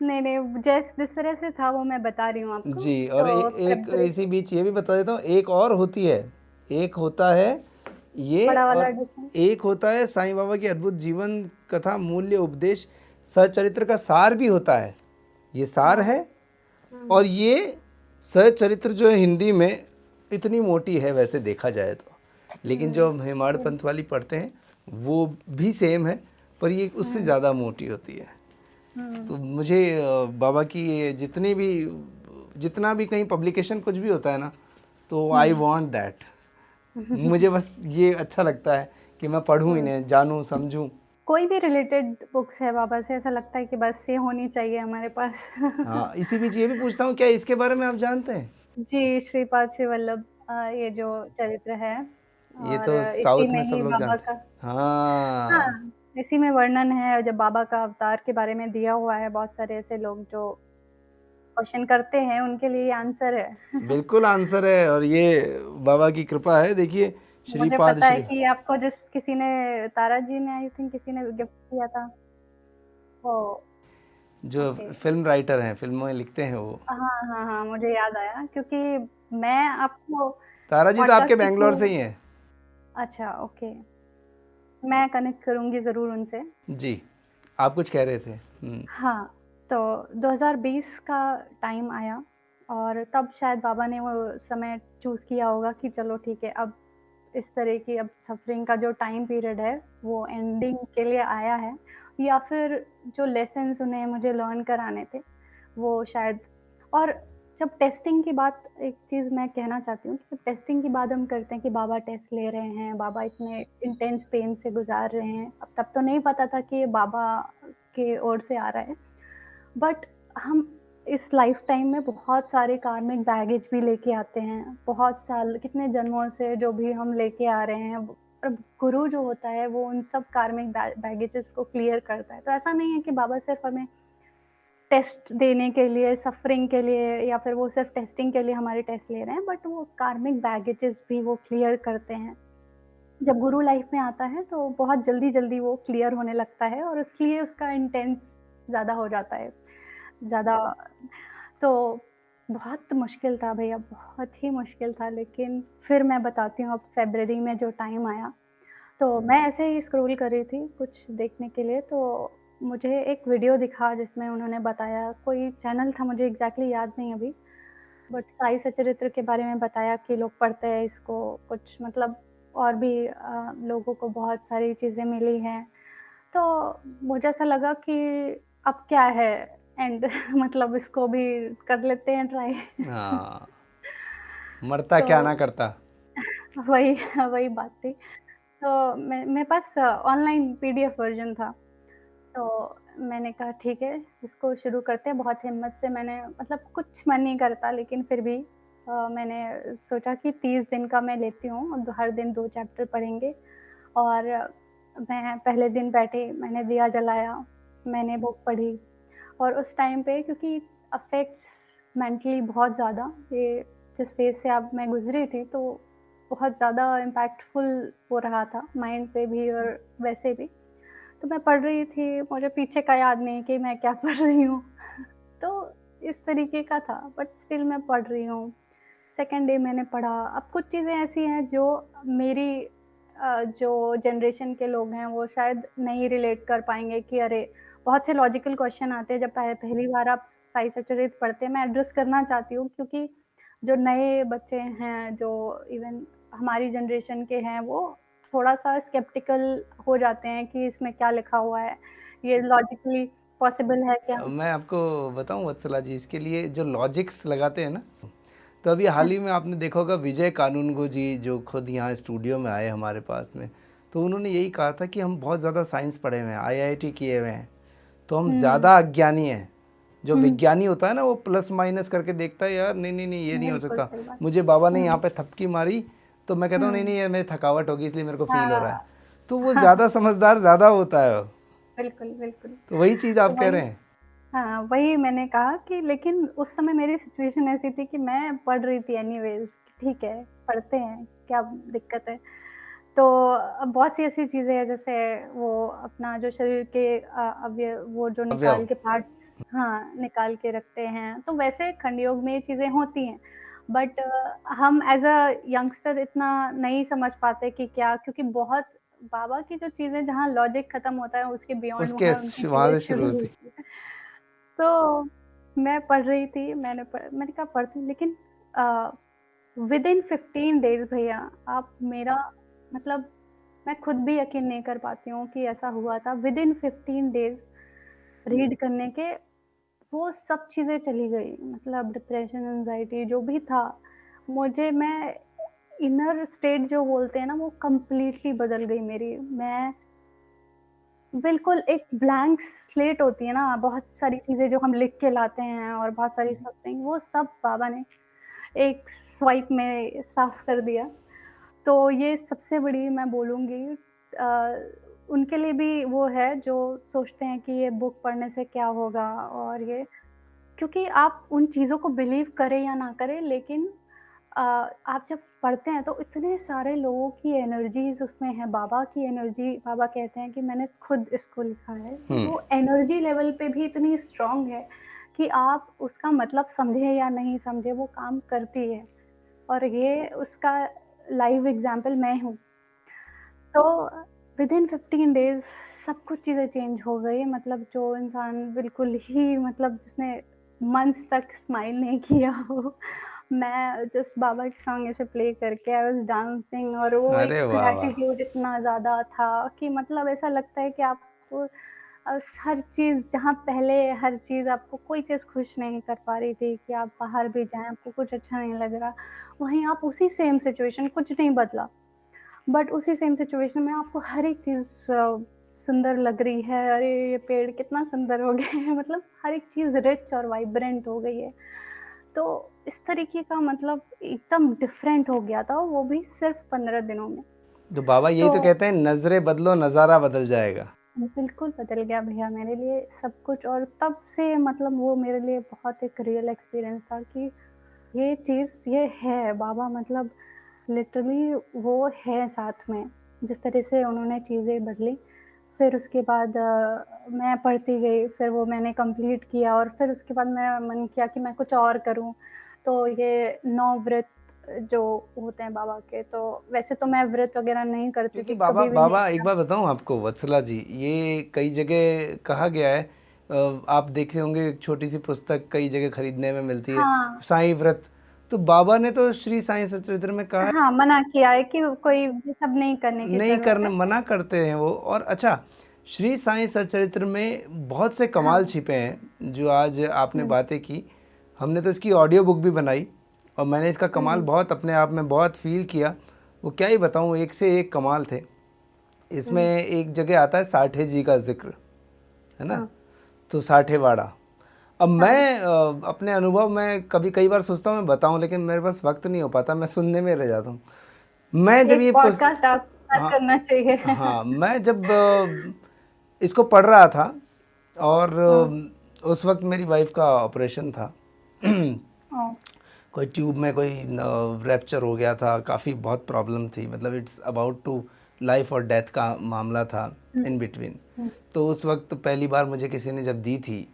नहीं, जिस तरह से था वो मैं बता रही हूँ आपको। जी, और तो एक फ़रवरी इसी बीच ये भी बता देता हूँ, एक और होती है, एक होता है ये, बड़ा वाला और एडिशन। एक होता है साईं बाबा की अद्भुत जीवन कथा मूल्य उपदेश सचरित्र का सार भी होता है। ये सार हाँ, है, हुँ, और ये सचरित्र जो है हिंदी में इतनी मोटी है वैसे देखा जाए तो, लेकिन जो हुँ, हम हेमाड़ हुँ, पंथ वाली पढ़ते हैं वो भी सेम है, पर ये उससे हुँ, ज़्यादा मोटी होती है। हुँ, तो मुझे बाबा की ये जितना भी कहीं पब्लिकेशन कुछ भी होता है ना, तो आई हुँ, वांट दैट। मुझे बस ये अच्छा लगता है कि मैं पढ़ूँ हुँ। इन्हें, जानूँ, समझूँ। कोई भी रिलेटेड बुक्स है बाबा से, ऐसा लगता है कि बस ये होनी चाहिए हमारे पास। हाँ, इसी बीच ये भी पूछता हूँ, क्या इसके बारे में आप जानते हैं? जी, श्रीपाद श्री वल्लभ ये जो चरित्र है ये और तो इसी साउथ में में सब ही लोग बाबा जानते का हैं। हाँ, हाँ, इसी में वर्णन है जब बाबा का अवतार के बारे में दिया हुआ है, बहुत सारे ऐसे लोग जो क्वेश्चन करते हैं, उनके लिए ये आंसर है। बिल्कुल आंसर है और ये बाबा की कृपा है। देखिए मुझे श्रीपाद पता है श्री कि आपको जिस किसी ने तारा जी ने आई थिंक किसी ने गिफ्ट किया था, वो जो ओके। फ़िल्म राइटर हैं, फ़िल्में लिखते हैं वो। हाँ, हाँ, हाँ, मुझे याद आया क्योंकि मैं आपको तारा जी तो आपके पॉडकास्ट के बैंगलोर थ्रू से ही हैं। अच्छा, ओके। मैं कनेक्ट करूँगी ज़रूर उनसे। जी, आप कुछ कह रहे थे। हुँ, हाँ, तो 2020 का टाइम आया और तब शायद बाबा ने वो समय चूज़ किया होगा कि चलो ठीक है, अब इस तरह की अब सफ़रिंग का जो टाइम पीरियड है, वो एंडिंग के लिए आया है या फिर जो लेसन्स उन्हें मुझे लर्न कराने थे, वो शायद और जब टेस्टिंग की बात एक चीज़ मैं कहना चाहती हूँ कि जब टेस्टिंग की बात हम करते हैं कि बाबा टेस्ट ले रहे हैं, बाबा इतने इंटेंस पेन से गुज़ार रहे हैं, अब तब तो नहीं पता था कि ये बाबा की ओर से आ रहा है। बट हम इस लाइफ टाइम में बहुत सारे कार्मिक बैगेज भी लेके आते हैं। बहुत साल कितने जन्मों से जो भी हम लेके आ रहे हैं और गुरु जो होता है वो उन सब कार्मिक बैगेजेस को क्लियर करता है। तो ऐसा नहीं है कि बाबा सिर्फ़ हमें टेस्ट देने के लिए, सफ़रिंग के लिए या फिर वो सिर्फ़ टेस्टिंग के लिए हमारे टेस्ट ले रहे हैं, बट वो कार्मिक बैगेजेस भी वो क्लियर करते हैं। जब गुरु लाइफ में आता है तो बहुत जल्दी-जल्दी वो क्लियर होने लगता है और इसलिए उसका इंटेंस ज़्यादा हो जाता है। ज़्यादा तो बहुत मुश्किल था भैया, बहुत ही मुश्किल था लेकिन फिर मैं बताती हूँ अब फ़रवरी में जो टाइम आया, तो मैं ऐसे ही स्क्रॉल कर रही थी कुछ देखने के लिए तो मुझे एक वीडियो दिखा जिसमें उन्होंने बताया कोई चैनल था मुझे एग्ज़ैक्टली याद नहीं अभी, बट साई सचरित्र के बारे में बताया कि लोग पढ़ते हैं इसको, कुछ मतलब और भी लोगों को बहुत सारी चीज़ें मिली हैं। तो मुझे ऐसा लगा कि अब क्या है एंड मतलब इसको भी कर लेते हैं ट्राई। हाँ, मरता तो क्या ना करता। वही वही बात थी। तो मैं मेरे पास ऑनलाइन पीडीएफ वर्ज़न था। तो मैंने कहा ठीक है, इसको शुरू करते हैं। बहुत हिम्मत से मैंने मतलब कुछ मन नहीं करता लेकिन फिर भी मैंने सोचा कि 30 दिन का मैं लेती हूँ, और हर दिन 2 चैप्टर पढ़ेंगे और मैं पहले दिन बैठी, मैंने दिया जलाया, मैंने बुक पढ़ी और उस टाइम पे क्योंकि अफ़ेक्ट्स मेंटली बहुत ज़्यादा ये जिस फ़ेज़ से अब मैं गुज़री थी, तो बहुत ज़्यादा इम्पैक्टफुल हो रहा था माइंड पे भी और वैसे भी। तो मैं पढ़ रही थी, मुझे पीछे का याद नहीं कि मैं क्या पढ़ रही हूँ। तो इस तरीके का था, बट स्टिल मैं पढ़ रही हूँ। सेकंड डे मैंने पढ़ा। अब कुछ चीज़ें ऐसी हैं जो मेरी जो जनरेशन के लोग हैं, वो शायद नहीं रिलेट कर पाएँगे कि अरे! बहुत से लॉजिकल क्वेश्चन आते हैं जब पहली बार आप साई सचरित्र पढ़ते हैं। मैं एड्रेस करना चाहती हूँ क्योंकि जो नए बच्चे हैं, जो इवन हमारी जनरेशन के हैं, वो थोड़ा-सा स्केप्टिकल हो जाते हैं कि इसमें क्या लिखा हुआ है? ये लॉजिकली पॉसिबल है क्या? मैं आपको बताऊँ वत्सला जी, इसके लिए जो लॉजिक्स लगाते हैं ना, तो अभी हाँ, हाल ही में आपने देखा होगा विजय कानूनगो जी जो खुद यहाँ स्टूडियो में आए हमारे पास में, तो उन्होंने यही कहा था कि हम बहुत ज़्यादा साइंस पढ़े हुए हैं, आईआईटी किए हुए हैं, तो हम हुँ, ज़्यादा अज्ञानी हैं। जो हुँ, विज्ञानी होता है ना, वो प्लस माइनस करके देखता है, यार नहीं नहीं नहीं ये नहीं हो बिल्कुल सकता। सही बात। मुझे बाबा ने यहाँ हुँ, पे थपकी मारी तो मैं कहता हूँ नहीं हुँ, नहीं ये मेरी थकावट होगी इसलिए मेरे को फील हो रहा है। हाँ, तो वो हाँ, ज़्यादा समझदार ज़्यादा होता है। बिल्कुल, बिल्कुल। तो वही चीज़ तो आप कह रहे वही हैं। हाँ, वही मैंने कहा कि लेकिन उस समय मेरी सिचुएशन ऐसी थी कि मैं पढ़ रही थी एनीवेज़, ठीक है, पढ़ते हैं, क्या दिक्कत है? तो बहुत सी ऐसी चीज़ें हैं जैसे वो अपना जो शरीर के अवयव वो जो अवयव। निकाल के पार्ट्स हाँ, निकाल के रखते हैं, तो वैसे खंड योग में ये चीज़ें होती हैं। बट हम एज़ अ यंगस्टर इतना नहीं समझ पाते कि क्या क्योंकि बहुत बाबा की जो चीज़ें जहाँ लॉजिक खत्म होता है उसके बियॉन्ड उसके वहाँ उनकी वहाँ चीज़ें से शुरू शुरू होती। होती हैं। तो मैं पढ़ रही थी, मैंने कहा पढ़ती हूँ लेकिन अ, विदिन 15 डेज़ भैया आप मेरा मतलब मैं खुद भी यकीन नहीं कर पाती हूँ कि ऐसा हुआ था। विदिन 15 डेज़ रीड करने के वो सब चीज़ें चली गई। मतलब डिप्रेशन, एंग्ज़ायटी जो भी था, मैं इनर स्टेट जो बोलते हैं ना वो कंप्लीटली बदल गई मेरी। मैं बिल्कुल एक ब्लैंक स्लेट होती है ना, बहुत सारी चीज़ें जो हम लिख के लाते हैं और बहुत सारी समथिंग वो सब बाबा ने एक स्वाइप में साफ़ कर दिया। तो ये सबसे बड़ी मैं बोलूँगी उनके लिए भी वो है जो सोचते हैं कि ये बुक पढ़ने से क्या होगा और ये क्योंकि आप उन चीज़ों को बिलीव करें या ना करें लेकिन आप जब पढ़ते हैं तो इतने सारे लोगों की एनर्जीज़ उसमें है, बाबा की एनर्जी बाबा कहते हैं कि मैंने खुद इसको लिखा है। हुँ, वो एनर्जी लेवल पे भी इतनी स्ट्रॉन्ग है कि आप उसका मतलब समझे या नहीं समझे वो काम करती है और ये उसका लाइव एग्ज़ाम्पल मैं हूँ। तो विदिन 15 डेज़ सब कुछ चीज़ें चेंज हो गई मतलब जो इंसान बिल्कुल ही मतलब जिसने मंथ्स तक स्माइल नहीं किया हो, मैं जस्ट बाबा के सॉन्ग ऐसे प्ले करके आई वाज़ डांसिंग और वो एक अरे वाह, वाह! ग्रैटिट्यूड इतना ज़्यादा था कि मतलब ऐसा लगता है कि आपको हर चीज़ जहाँ पहले हर चीज़ आपको कोई चीज़ खुश नहीं कर पा रही थी कि आप बाहर भी जाएँ, आपको कुछ अच्छा नहीं लग रहा, वहीं आप उसी सेम सिचुएशन कुछ नहीं बदला। बट उसी सेम सिचुएशन में आपको हर एक चीज़ सुंदर लग रही है, अरे! ये पेड़ कितना सुंदर हो गया है मतलब हर एक चीज़ रिच और वाइब्रेंट हो गई है। तो इस तरीके का मतलब एकदम डिफरेंट हो गया था, वो भी सिर्फ़ 15 दिनों में। तो बाबा यही तो तो कहते हैं, नज़रें बदलो नज़ारा बदल जाएगा। बिल्कुल बदल गया भैया मेरे लिए सब कुछ और तब से मतलब वो मेरे लिए बहुत एक रियल एक्सपीरियंस था कि ये चीज़ ये है, बाबा मतलब लिटरली वो है साथ में। जिस तरह से उन्होंने चीज़ें बदली, फिर उसके बाद मैं पढ़ती गई, फिर वो मैंने कंप्लीट किया और फिर उसके बाद मेरा मन किया कि मैं कुछ और करूँ। तो ये 9 व्रत जो होते हैं बाबा के, तो वैसे तो मैं व्रत वग़ैरह नहीं करती क्योंकि थी, बाबा कभी भी नहीं बाबा एक किया। बात बताऊँ आपको वत्सला जी, ये कई जगह कहा गया है, आप देखे होंगे एक छोटी-सी पुस्तक कई जगह खरीदने में मिलती है, हाँ, साईं व्रत। तो बाबा ने तो श्री साईं सच्चरित्र में कहा है, हाँ, मना किया है कि कोई ये सब नहीं करने की नहीं ज़रूरत करने है। मना करते हैं वो। और अच्छा, श्री साईं सच्चरित्र में बहुत से कमाल हाँ, छिपे हैं, जो आज आपने हुँ, बातें की। हमने तो इसकी ऑडियो बुक भी बनाई और मैंने इसका कमाल हुँ, बहुत अपने आप में बहुत फ़ील किया। वो क्या ही बताऊँ, एक से एक कमाल थे। इसमें हुँ, एक जगह आता है साठे जी का ज़िक्र, है ना? हाँ, तो साठेवाड़ा। अब हाँ। मैं अपने अनुभव में कभी कई बार सोचता हूँ मैं बताऊँ, लेकिन मेरे पास वक़्त नहीं हो पाता, मैं सुनने में रह जाता हूँ। मैं जब एक ये पुस पॉडकास्ट आपको स्टार्ट हाँ, करना चाहिए। हाँ, मैं जब इसको पढ़ रहा था और हाँ, उस वक़्त मेरी वाइफ़ का ऑपरेशन था। ओह! कोई ट्यूब में कोई रैप्चर हो गया था, काफ़ी बहुत प्रॉब्लम थी, मतलब इट्स अबाउट टू लाइफ और डेथ का मामला था हुँ, इन बिटवीन। हुँ, तो उस वक्त पहली बार मुझे किसी ने जब दी थी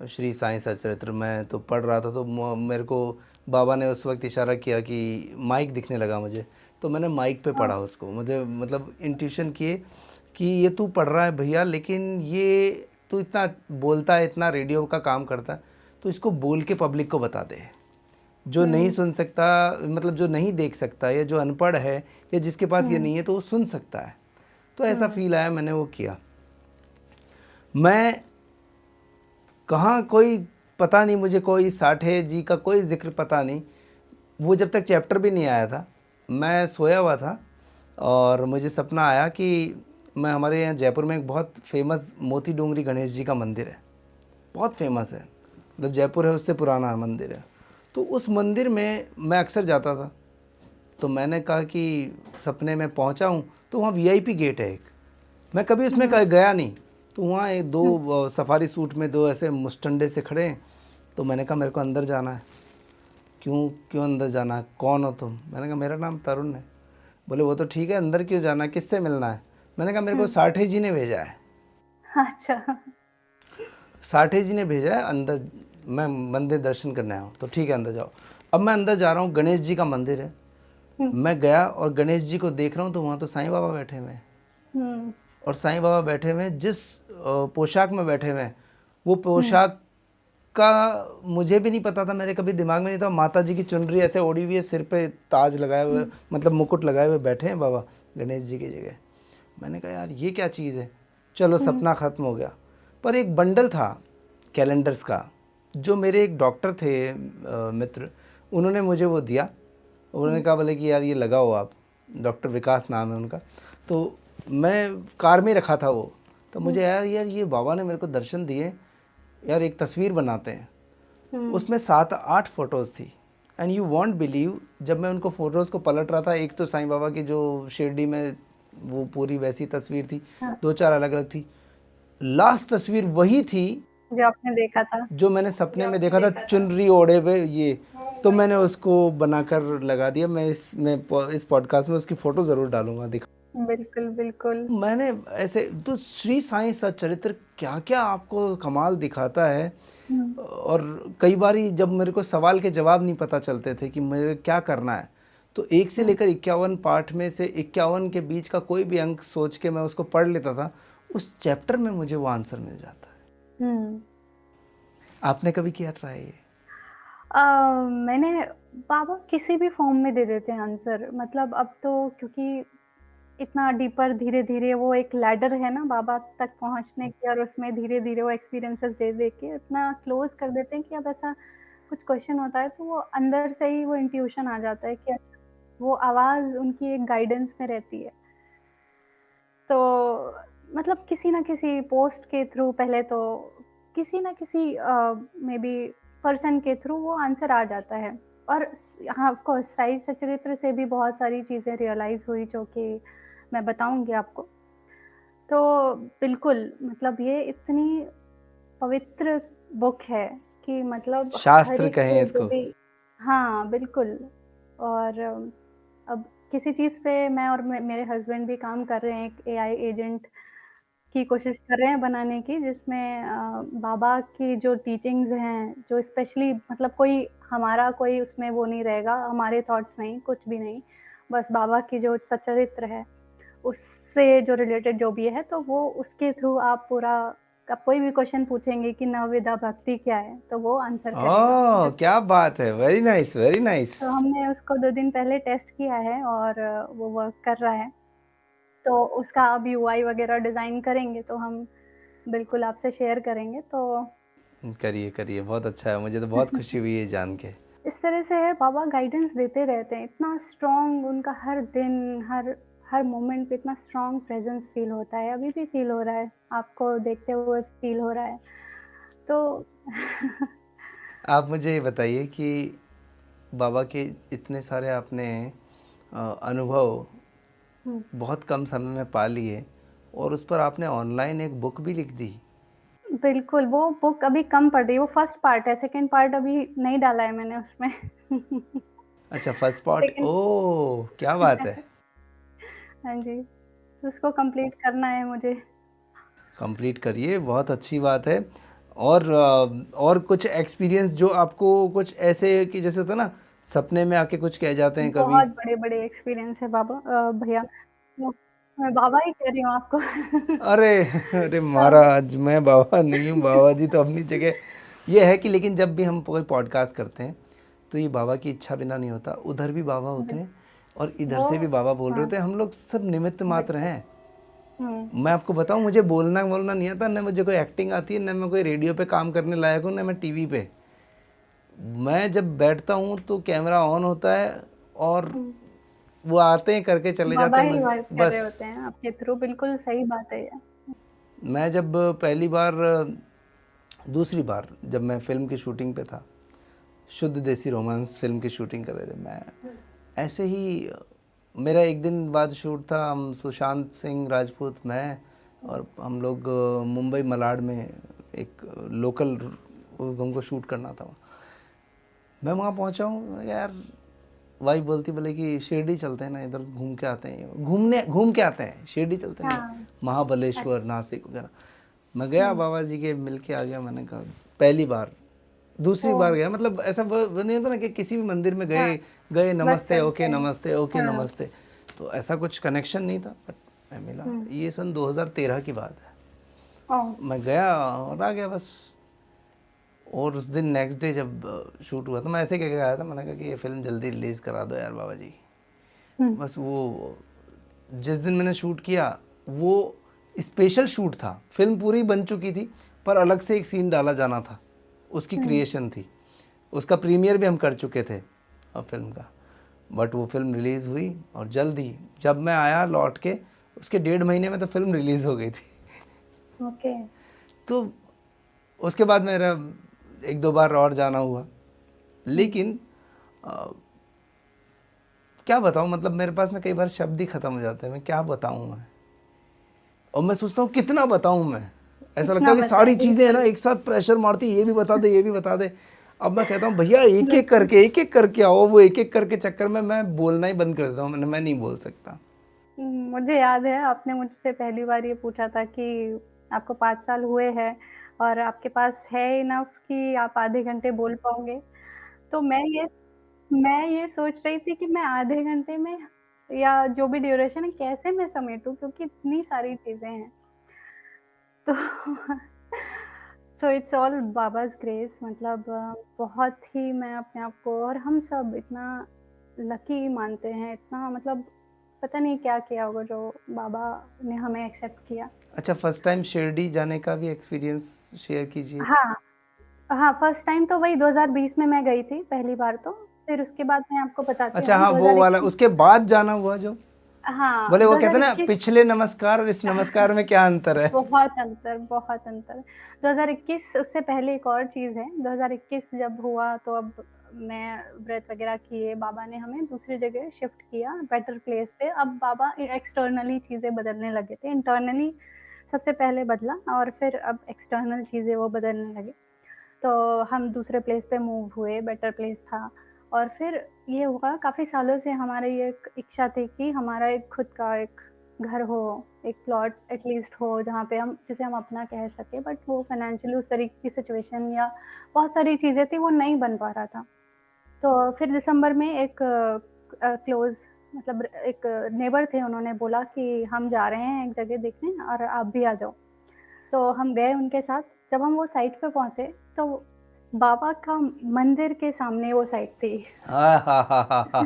श्री साईं सच्चरित्र, मैं तो पढ़ रहा था, तो मेरे को बाबा ने उस वक्त इशारा किया कि माइक दिखने लगा मुझे, तो मैंने माइक पे ओह! पढ़ा उसको, मुझे मतलब इंट्यूशन किए कि ये तू पढ़ रहा है भैया, लेकिन ये तू इतना बोलता है, इतना रेडियो का काम करता है, तो इसको बोल के पब्लिक को बता दे। जो नहीं हुँ, सुन सकता, मतलब जो नहीं देख सकता या जो अनपढ़ है या जिसके पास ये हुँ, नहीं है, तो वो सुन सकता है। तो ऐसा हुँ, फील आया, मैंने वो किया। मैं कहाँ कोई पता नहीं, मुझे कोई साठे जी का कोई ज़िक्र पता नहीं। वो जब तक चैप्टर भी नहीं आया था, मैं सोया हुआ था और मुझे सपना आया कि मैं, हमारे यहाँ जयपुर में एक बहुत फेमस मोती डोंगरी गणेश जी का मंदिर है, बहुत फेमस है, मतलब जयपुर है उससे पुराना मंदिर है। तो उस मंदिर में मैं अक्सर जाता था। तो मैंने कहा कि सपने में पहुंचा हूं, तो वहाँ वीआईपी गेट है एक, मैं कभी उसमें हुँ, गया नहीं। तो वहाँ एक हुँ, दो सफारी सूट में दो ऐसे मुस्टंडे से खड़े हैं। तो मैंने कहा मेरे को अंदर जाना है। क्यों क्यों अंदर जाना है, कौन हो तुम? मैंने कहा मेरा नाम तरुण है। बोले वो तो ठीक है, अंदर क्यों जाना है, किससे मिलना है? मैंने कहा मेरे को हुँ, साठे जी ने भेजा है, अच्छा। साठे जी ने भेजा है अंदर, मैं मंदिर दर्शन करने आया हूँ। तो ठीक है अंदर जाओ। अब मैं अंदर जा रहा हूँ, गणेश जी का मंदिर है। हुँ, मैं गया और गणेश जी को देख रहा हूँ, तो वहाँ तो साईं बाबा बैठे हुए हैं। हुँ, और साईं बाबा बैठे हुए हैं, जिस पोशाक में बैठे हुए हैं, वो हुँ, पोशाक का मुझे भी नहीं पता था, मेरे कभी दिमाग में नहीं था। माता जी की चुनरी ऐसे ओढ़ी हुई है, सिर पे ताज लगाए हुए, हुँ, मतलब मुकुट लगाए हुए बैठे हैं बाबा गणेश जी की जगह। मैंने कहा यार ये क्या चीज़ है। चलो हुँ, सपना ख़त्म हो गया। पर एक बंडल था कैलेंडर्स का, जो मेरे एक डॉक्टर थे मित्र, उन्होंने मुझे वो दिया। उन्होंने हुँ, कहा बोले कि यार ये लगाओ आप, डॉक्टर विकास नाम है उनका। तो मैं कार में रखा था वो, तो मुझे यार ये बाबा ने मेरे को दर्शन दिए, यार एक तस्वीर बनाते हैं। उसमें 7-8 फोटोज़ थी एंड यू वॉन्ट बिलीव, जब मैं उनको फ़ोटोज़ को पलट रहा था, एक तो साईं बाबा की जो शिरडी में वो पूरी वैसी तस्वीर थी, 2-4 अलग अलग थी, लास्ट तस्वीर वही थी जो आपने देखा था। जो मैंने सपने में देखा था, चुनरी ओढ़े हुए ये। तो मैंने उसको बनाकर लगा दिया। मैं इस पॉडकास्ट में उसकी फ़ोटो ज़रूर डालूंगा, दिखा। बिल्कुल, बिल्कुल। मैंने ऐसे तो श्री साईं सच्चरित्र क्या क्या आपको कमाल दिखाता है। और कई बारी जब मेरे को सवाल के जवाब नहीं पता चलते थे कि मुझे क्या करना है, तो 1 से लेकर 51 पाठ में से 51 के बीच का कोई भी अंक सोच के मैं उसको पढ़ लेता था, उस चैप्टर में मुझे वो आंसर मिल जाता है। आपने कभी किया ट्राई ये? मैंने बाबा किसी भी फॉर्म में दे देते हैं आंसर, मतलब अब तो क्योंकि इतना डीपर धीरे-धीरे वो एक लैडर है ना बाबा तक पहुँचने की, और उसमें धीरे-धीरे वो एक्सपीरियंसेस दे के इतना क्लोज़ कर देते हैं कि अब ऐसा कुछ क्वेश्चन होता है तो वो अंदर से ही वो इंट्यूशन आ जाता है कि अच्छा, वो आवाज़ उनकी एक गाइडेंस में रहती है। तो मतलब किसी न किसी पोस्ट के थ्रू, पहले तो किसी न किसी मेबी पर्सन के थ्रू वो आंसर आ जाता है। और हाँ, ऑफ कोर्स साई सचरित्र से भी बहुत सारी चीज़ें रियलाइज़ हुई जो कि मैं बताऊँगी आपको। तो बिल्कुल, मतलब ये इतनी पवित्र बुक है कि मतलब हर शास्त्र एक कहें को जो इसको। भी, हाँ, बिल्कुल। और अब किसी चीज़ पे मैं और मेरे हस्बैंड भी काम कर रहे हैं, एक एआई एजेंट की कोशिश कर रहे हैं बनाने की, जिसमें बाबा की जो टीचिंग्स हैं, जो स्पेशली मतलब कोई उसमें वो नहीं रहेगा, हमारे थॉट्स नहीं, कुछ भी नहीं। बस बाबा की जो सच्चरित्र है, उससे जो रिलेटेड जो भी है, तो वो उसके थ्रू आप कोई भी क्वेश्चन पूछेंगे कि नवविधा भक्ति क्या है, तो वो आंसर करेगा। ओह, क्या बात है, वेरी नाइस, वेरी नाइस। तो हमने उसको 2 दिन पहले टेस्ट किया है और वो वर्क कर रहा है। तो उसका अब यूआई वगैरह डिज़ाइन करेंगे तो हम बिल्कुल आपसे शेयर करेंगे। तो करिए करिए, बहुत अच्छा है, मुझे तो बहुत खुशी हुई ये जान के। इस तरह से है, बाबा गाइडेंस देते रहते हैं, इतना स्ट्रॉन्ग उनका हर दिन, हर हर मोमेंट पे इतना स्ट्रॉन्ग प्रेज़ेंस फ़ील होता है, अभी भी फ़ील हो रहा है, आपको देखते हुए फ़ील हो रहा है। तो आप मुझे ये बताइए कि बाबा के इतने सारे आपने अनुभव हुँ, बहुत कम समय में पा लिए, और उस पर आपने ऑनलाइन एक बुक भी लिख दी। बिल्कुल, वो बुक अभी कम पढ़ रही है, वो फर्स्ट पार्ट है, सेकंड पार्ट अभी नहीं डाला है मैंने उसमें। अच्छा, फर्स्ट पार्ट, सेकंड ओह क्या बात है। हाँ जी, तो उसको कंप्लीट करना है मुझे। कंप्लीट करिए, बहुत अच्छी बात है। और कुछ एक्सपीरियंस जो आपको कुछ ऐसे कि जैसे होता है ना, सपने में आके कुछ कह जाते हैं कभी। बहुत बड़े-बड़े एक्सपीरियंस है बाबा, भैया, वो मैं बाबा ही कह रही हूँ आपको। अरे अरे अ, महाराज, मैं बाबा नहीं हूँ, बाबा जी तो अपनी जगह। ये है कि लेकिन जब भी हम कोई पॉडकास्ट करते हैं, तो ये बाबा की इच्छा बिना नहीं होता, उधर भी बाबा होते बिल हैं और इधर वो से भी बाबा बोल रहे हाँ, होते हैं, हम लोग सब निमित्त मात्र बिल्कुल। हैं। हुँ, मैं आपको बताऊं, मुझे बोलना बोलना नहीं आता, न मुझे कोई एक्टिंग आती है, न मैं कोई रेडियो पे काम करने लायक हूँ, न मैं टीवी पे। मैं जब बैठता हूँ तो कैमरा ऑन होता है और हुँ, वो आते हैं, करके चले बाबा जाते हैं, ही वर्क कर रहे बस। होते हैं आपके थ्रू, बिल्कुल सही बात है ये। मैं जब पहली बार, दूसरी बार जब मैं फिल्म की शूटिंग पे था, शुद्ध देसी रोमांस फिल्म की शूटिंग कर रहे थे, मैं ऐसे ही, मेरा एक दिन बाद शूट था, हम सुशांत सिंह राजपूत, मैं और हम लोग मुंबई मलाड में एक लोकल हमको शूट करना था। मैं वहाँ पहुँचा हूँ यार, वाइफ बोलती बोले कि शिरडी चलते हैं ना, इधर घूम के आते हैं, घूम के आते हैं, शिरडी चलते हैं, हाँ, महाबलेश्वर, अच्छा। नासिक वगैरह। मैं गया, हुँ, बाबा जी के मिल के आ गया। मैंने कहा पहली बार, दूसरी ओह! बार गया, मतलब ऐसा वो नहीं होता ना कि किसी भी मंदिर में हाँ, गए गए बस नमस्ते चलते ओके हैं। नमस्ते ओके हाँ, नमस्ते, तो ऐसा कुछ कनेक्शन नहीं था, बट मैं मिला। हुँ, ये सन 2013 की बात है। ओह! मैं गया और आ गया बस। और उस दिन नेक्स्ट डे जब शूट हुआ, तो मैं ऐसे कह के आया था, मैंने कहा कि ये फिल्म जल्दी रिलीज़ करा दो यार बाबा जी। हुँ, बस वो जिस दिन मैंने शूट किया, वो स्पेशल शूट था, फिल्म पूरी बन चुकी थी, पर अलग से एक सीन डाला जाना था, उसकी हुँ, क्रिएशन थी। उसका प्रीमियर भी हम कर चुके थे फिल्म का, बट वो फिल्म रिलीज़ हुई और जल्द ही जब मैं आया लौट के, उसके 1.5 महीने में तो फिल्म रिलीज़ हो गई थी। ओके। तो उसके बाद मेरा 1-2 बार और जाना हुआ। लेकिन अ, क्या बताऊँ, मतलब मेरे पास में कई बार शब्द ही ख़त्म हो जाते हैं, मैं क्या बताऊँ मैं? और मैं सोचता हूँ कितना बताऊँ मैं? ऐसा लगता कितना है कि बताएँ, सारी चीज़ें है ना बिल्कुल, एक साथ प्रेशर मारती, ये भी बता दे, ये भी बता दे। अब मैं कहता हूँ भैया बिल्कुल। एक-एक करके आओ, वो एक-एक करके चक्कर में मैं बोलना ही बंद कर देता हूँ, मैं नहीं बोल सकता। मुझे याद है आपने मुझसे पहली बार ये पूछा था कि आपको 5 साल हुए हैं और आपके पास है इनफ कि आप आधे घंटे बोल पाओगे। तो मैं ये सोच रही थी कि मैं आधे घंटे में या जो भी ड्यूरेशन है कैसे मैं समेटूँ क्योंकि इतनी सारी चीज़ें हैं। तो so it's all Baba's grace मतलब बहुत ही मैं अपने आप को और हम सब इतना लकी मानते हैं, इतना मतलब पता नहीं क्या किया होगा जो बाबा ने हमें एक्सेप्ट किया। अच्छा, फर्स्ट टाइम शिरडी जाने का भी एक्सपीरियंस शेयर कीजिए। हाँ, हाँ, फर्स्ट टाइम तो वही 2020 में मैं गई थी पहली बार तो, फिर उसके बाद मैं आपको बताती अच्छा हूँ हाँ, वो वाला 2021 उसके बाद जाना हुआ जो? हाँ, बोले वो कहते हैं ना 2021 पिछले नमस्कार और इस नमस्कार में क्या अंतर है? बहुत अंतर, बहुत अंतर। 2021 उससे पहले एक और चीज़ है, 2021 जब हुआ तो अब मैं व्रत वग़ैरह किए, बाबा ने हमें दूसरी जगह शिफ्ट किया बेटर प्लेस पे। अब बाबा एक्सटर्नली चीज़ें बदलने लगे थे, इंटरनली सबसे पहले बदला और फिर अब एक्सटर्नल चीज़ें वो बदलने लगे। तो हम दूसरे प्लेस पे मूव हुए, बेटर प्लेस था और फिर ये हुआ काफ़ी सालों से हमारी ये एक इच्छा थी कि हमारा एक खुद का एक घर हो, एक प्लॉट एटलीस्ट हो जहाँ पे हम जिसे हम अपना कह सकें बट वो फाइनेंशियली उस तरीके की सिचुएशन या बहुत सारी चीज़ें थी वो नहीं बन पा रहा था। तो फिर दिसंबर में एक क्लोज़ मतलब एक नेबर थे उन्होंने बोला कि हम जा रहे हैं एक जगह देखने और आप भी आ जाओ। तो हम गए उनके साथ, जब हम वो साइट पे पहुँचे, तो बाबा का मंदिर के सामने वो साइट थी। आहाहाहा!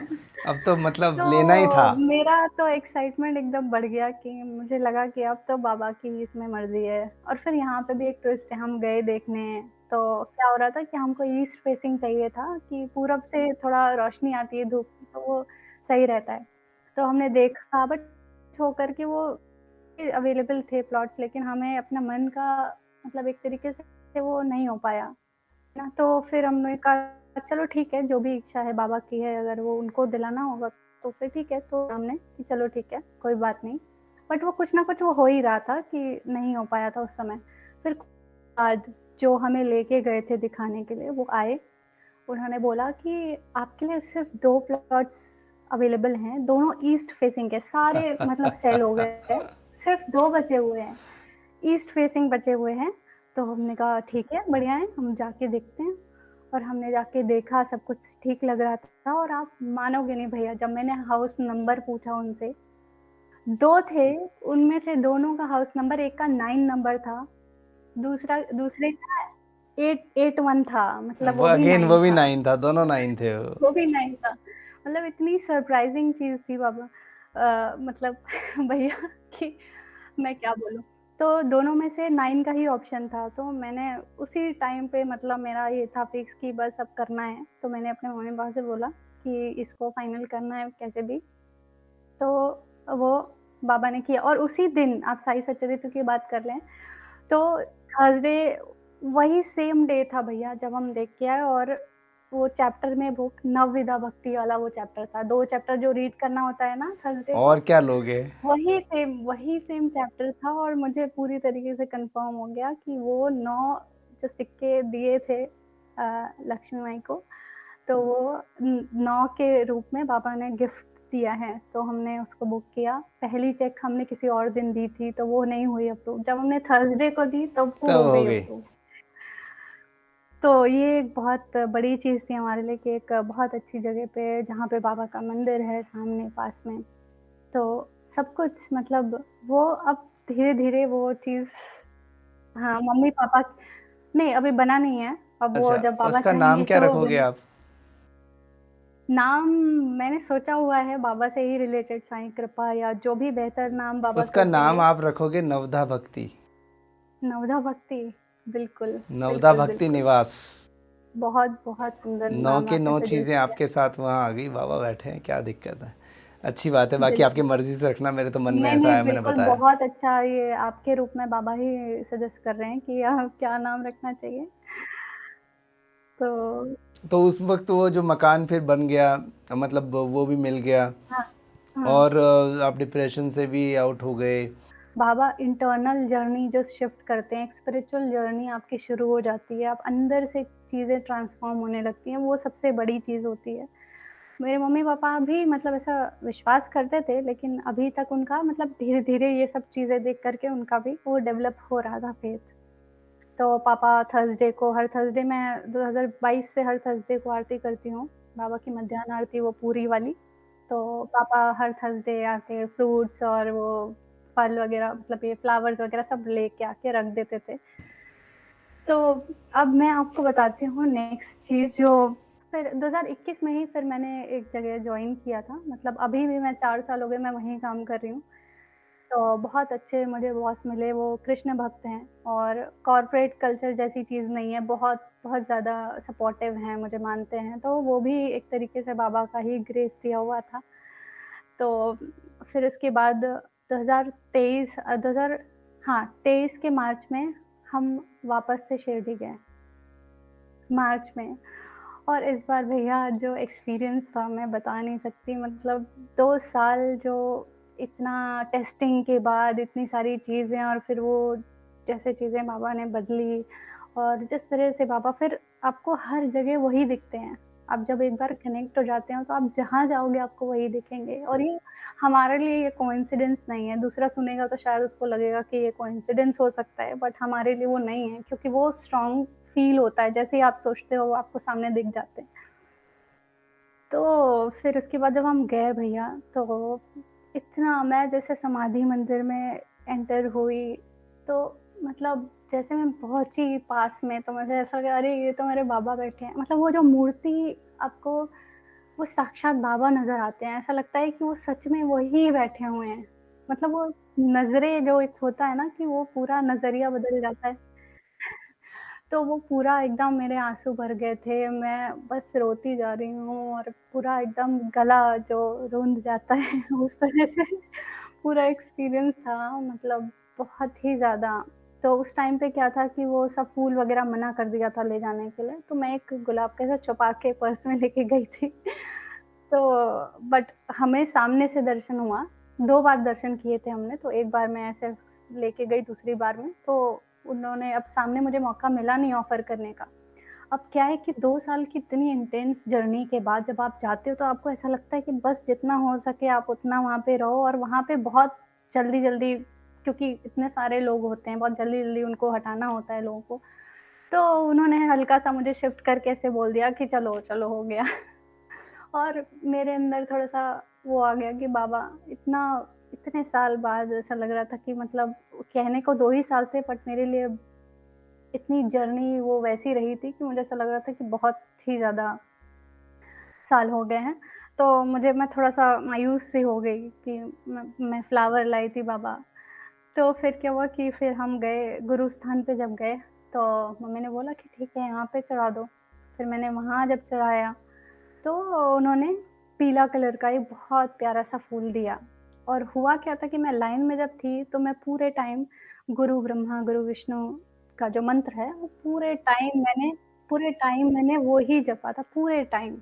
अब तो मतलब लेना ही था। तो मेरा तो एक्साइटमेंट एकदम बढ़ गया कि मुझे लगा कि अब तो बाबा की इसमें मर्ज़ी है और फिर यहाँ पे भी एक ट्विस्ट है, हम गए देखने, तो क्या हो रहा था कि हमको ईस्ट फेसिंग चाहिए था कि पूरब से थोड़ा रोशनी आती है धूप की, तो वो सही रहता है। तो हमने देखा बट होकर के वो अवेलेबल थे प्लॉट्स लेकिन हमें अपना मन का मतलब एक तरीके से वो नहीं हो पाया, है ना? तो फिर हमने कहा चलो ठीक है, जो भी इच्छा है बाबा की है, अगर वो उनको दिलाना होगा तो फिर ठीक है, तो हमने कि चलो ठीक है, कोई बात नहीं। बट वो कुछ ना कुछ वो हो ही रहा था कि नहीं हो पाया था उस समय। फिर बाद जो हमें लेके गए थे दिखाने के लिए वो आए, उन्होंने बोला कि आपके लिए सिर्फ़ 2 प्लॉट्स अवेलेबल हैं, दोनों ईस्ट फेसिंग के, सारे मतलब सेल हो गए हैं, सिर्फ़ 2 बचे हुए हैं, ईस्ट फेसिंग बचे हुए हैं। तो हमने कहा ठीक है, बढ़िया है, हम जाके देखते हैं और हमने जाके देखा, सब कुछ ठीक लग रहा था और आप मानोगे नहीं भैया, जब मैंने हाउस नंबर पूछा उनसे, 2 थे, उनमें से दोनों का हाउस नंबर, एक का 9 नंबर था, दूसरे का 881 था, मतलब वो वो भी अगेन 9 वो भी था। 9 था, दोनों 9 थे वो। वो भी नहीं था। मतलब इतनी सरप्राइज़िंग चीज़ थी बाबा मतलब भैया कि मैं क्या बोलूँ। तो दोनों में से 9 का ही ऑप्शन था, तो मैंने उसी टाइम पे मतलब मेरा ये था फिक्स कि बस अब करना है। तो मैंने अपने मम्मी-पापा से बोला कि इसको फाइनल करना है कैसे भी। तो वो बाबा ने किया और उसी दिन आप साई सच्चिदानंद की बात कर लें, तो थर्सडे वही सेम डे था भैया जब हम देख के आए और वो चैप्टर में बुक नवविधा भक्ति वाला वो चैप्टर था। 2 चैप्टर जो रीड करना होता है ना थर्सडे को, और क्या लोगे? वही सेम चैप्टर था और मुझे पूरी तरीके से कन्फर्म हो गया कि वो 9 जो सिक्के दिए थे लक्ष्मी माई को, तो वो 9 के रूप में बाबा ने गिफ्ट दिया है, तो हमने उसको बुक किया। पहली चेक हमने किसी और दिन दी थी, तो वो नहीं हुई अप्रूव। जब हमने थर्सडे को दी, तब वो तब हो हो गई गई। अप्रूव। तो ये एक बहुत बड़ी चीज़ थी हमारे लिए कि एक बहुत अच्छी जगह पे, जहाँ पे बाबा का मंदिर है सामने पास में। तो सब कुछ मतलब वो अब धीरे-धीरे वो चीज़ हाँ, मम्मी-पापा नहीं, अभी बना नहीं है। अब वो अच्छा, जब बाबा उसका नाम चाहेंगे क्या तो रखोगे बने आप? नाम मैंने सोचा हुआ है बाबा से ही रिलेटेड साईं कृपा या जो भी बेहतर नाम बाबा उसका नाम सोचेंगे। आप रखोगे नवधा भक्ति। नवधा भक्ति, बिल्कुल, नवधा बिल्कुल, भक्ति बिल्कुल। निवास। बहुत, बहुत सुंदर 9 नाम के आपने 9 सजेस्ट चीज़ें किया। आपके साथ वहाँ आ गई, बाबा बैठे हैं, क्या दिक्कत है? अच्छी बात है, बाकी आपकी बिल्कुल। मर्ज़ी से रखना, मेरे तो मन में नहीं, ऐसा नहीं, आया मैंने बिल्कुल बताया। बहुत अच्छा, ये आपके रूप में बाबा ही सजेस्ट कर रहे हैं कि क्या नाम रखना चाहिए। तो तो उस वक़्त वो जो मकान फिर बन गया, मतलब वो भी मिल गया हाँ, हाँ। और आप डिप्रेशन से भी आउट हो गए। बाबा इंटरनल जर्नी जो शिफ्ट करते हैं, एक स्पिरिचुअल जर्नी आपकी शुरू हो जाती है, आप अंदर से चीज़ें ट्रांसफ़ॉर्म होने लगती हैं, वो सबसे बड़ी चीज़ होती है। मेरे मम्मी-पापा भी मतलब ऐसा विश्वास करते थे, लेकिन अभी तक उनका मतलब धीरे-धीरे ये सब चीज़ें देख कर के उनका भी वो डेवलप हो रहा था फ़ेथ। तो पापा थर्सडे को, हर थर्सडे मैं 2022 से हर थर्सडे को आरती करती हूँ, बाबा की मध्याह्न आरती वो पूरी वाली। तो पापा हर थर्सडे आके फ्रूट्स और वो फल वग़ैरह मतलब ये फ्लावर्स वग़ैरह सब लेके आके रख देते थे। तो अब मैं आपको बताती हूँ नेक्स्ट चीज़ जो फिर 2021 में ही फिर मैंने एक जगह जॉइन किया था। मतलब अभी भी मैं 4 साल हो गए मैं वहीं काम कर रही हूँ। तो बहुत अच्छे मुझे बॉस मिले, वो कृष्ण भक्त हैं और कॉर्पोरेट कल्चर जैसी चीज़ नहीं है, बहुत बहुत ज़्यादा सपोर्टिव हैं, मुझे मानते हैं। तो वो भी एक तरीके से बाबा का ही ग्रेस दिया हुआ था। तो फिर उसके बाद 2023 2000 हाँ, 23 के मार्च में हम वापस से शिरडी गए, मार्च में। और इस बार भैया जो एक्सपीरियंस था मैं बता नहीं सकती, मतलब 2 साल जो इतना टेस्टिंग के बाद इतनी सारी चीज़ें और फिर वो जैसे चीज़ें बाबा ने बदली और जिस तरह से बाबा फिर आपको हर जगह वही दिखते हैं। आप जब एक बार कनेक्ट हो जाते हो तो आप जहाँ जाओगे आपको वही दिखेंगे और ये हमारे लिए ये कोइंसिडेंस नहीं है। दूसरा सुनेगा तो शायद उसको लगेगा कि ये कोइंसिडेंस हो सकता है, बट हमारे लिए वो नहीं है क्योंकि वो स्ट्रॉन्ग फ़ील होता है, जैसे ही आप सोचते हो वो आपको सामने दिख जाते हैं। तो फिर उसके बाद जब हम गए भैया, तो इतना मैं जैसे समाधि मंदिर में एंटर हुई, तो मतलब जैसे मैं पहुँची पास में तो मुझे ऐसा लगा अरे! ये तो मेरे बाबा बैठे हैं। मतलब वो जो मूर्ति आपको वो साक्षात बाबा नज़र आते हैं, ऐसा लगता है कि वो सच में वही बैठे हुए हैं। मतलब वो नज़रें जो एक होता है ना कि वो पूरा नज़रिया बदल जाता है। तो वो पूरा एकदम मेरे आँसू भर गए थे, मैं बस रोती जा रही हूँ और पूरा एकदम गला जो रुंध जाता है उस तरह से पूरा एक्सपीरियंस था, मतलब बहुत ही ज़्यादा। तो उस टाइम पे क्या था कि वो सब फूल वग़ैरह मना कर दिया था ले जाने के लिए, तो मैं एक गुलाब का ऐसे छुपा के पर्स में लेके गई थी। तो बट हमें सामने से दर्शन हुआ, 2 बार दर्शन किए थे हमने, तो एक बार मैं ऐसे लेके गई दूसरी बार में, तो उन्होंने अब सामने मुझे मौका मिला नहीं ऑफ़र करने का। अब क्या है कि 2 साल की इतनी इंटेंस जर्नी के बाद जब आप जाते हो तो आपको ऐसा लगता है कि बस जितना हो सके आप उतना वहाँ पे रहो और वहाँ पे बहुत जल्दी-जल्दी क्योंकि इतने सारे लोग होते हैं, बहुत जल्दी-जल्दी उनको हटाना होता है लोगों को। तो उन्होंने हल्का-सा मुझे शिफ्ट करके ऐसे बोल दिया कि चलो, चलो हो गया। और मेरे अंदर थोड़ा-सा वो आ गया कि बाबा इतना इतने साल बाद ऐसा लग रहा था कि मतलब कहने को 2 ही साल थे बट मेरे लिए इतनी जर्नी वो वैसी रही थी कि मुझे ऐसा लग रहा था कि बहुत ही ज़्यादा साल हो गए हैं। तो मैं थोड़ा-सा मायूस सी हो गई कि मैं फ्लावर लाई थी बाबा। तो फिर क्या हुआ कि फिर हम गए गुरु स्थान पे जब गए, तो मम्मी ने बोला कि ठीक है यहाँ पे चढ़ा दो। फिर मैंने वहाँ जब चढ़ाया तो उन्होंने पीला कलर का एक बहुत प्यारा-सा फूल दिया और हुआ क्या था कि मैं लाइन में जब थी, तो मैं गुरु ब्रह्मा, गुरु विष्णु का जो मंत्र है, वो पूरे टाइम मैंने वो ही जपा था, पूरे टाइम।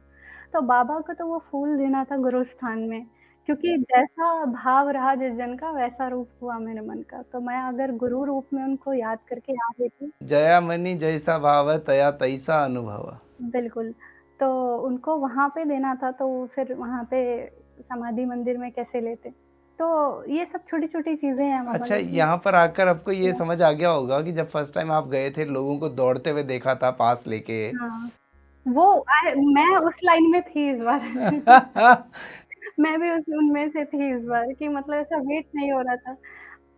तो बाबा को तो वो फूल देना था गुरु स्थान में, क्योंकि जैसा भाव रहा जिस दिन का, वैसा रूप हुआ मेरे मन का। तो मैं अगर गुरु रूप में उनको याद करके आ रही थी जया मनी जैसा भाव तया तैसा अनुभव। बिल्कुल, तो उनको वहाँ पे देना था, तो फिर वहाँ पे समाधि मंदिर में कैसे लेते? तो ये सब छोटी-छोटी चीज़ें हैं बाबा अच्छा, लेकिन यहाँ पर आकर आपको ये हाँ, समझ आ गया होगा कि जब फर्स्ट टाइम आप गए थे, लोगों को दौड़ते हुए देखा था पास लेके। हाँ, वो मैं उस लाइन में थी इस बार। मैं भी उस उनमें से थी इस बार कि मतलब ऐसा वेट नहीं हो रहा था।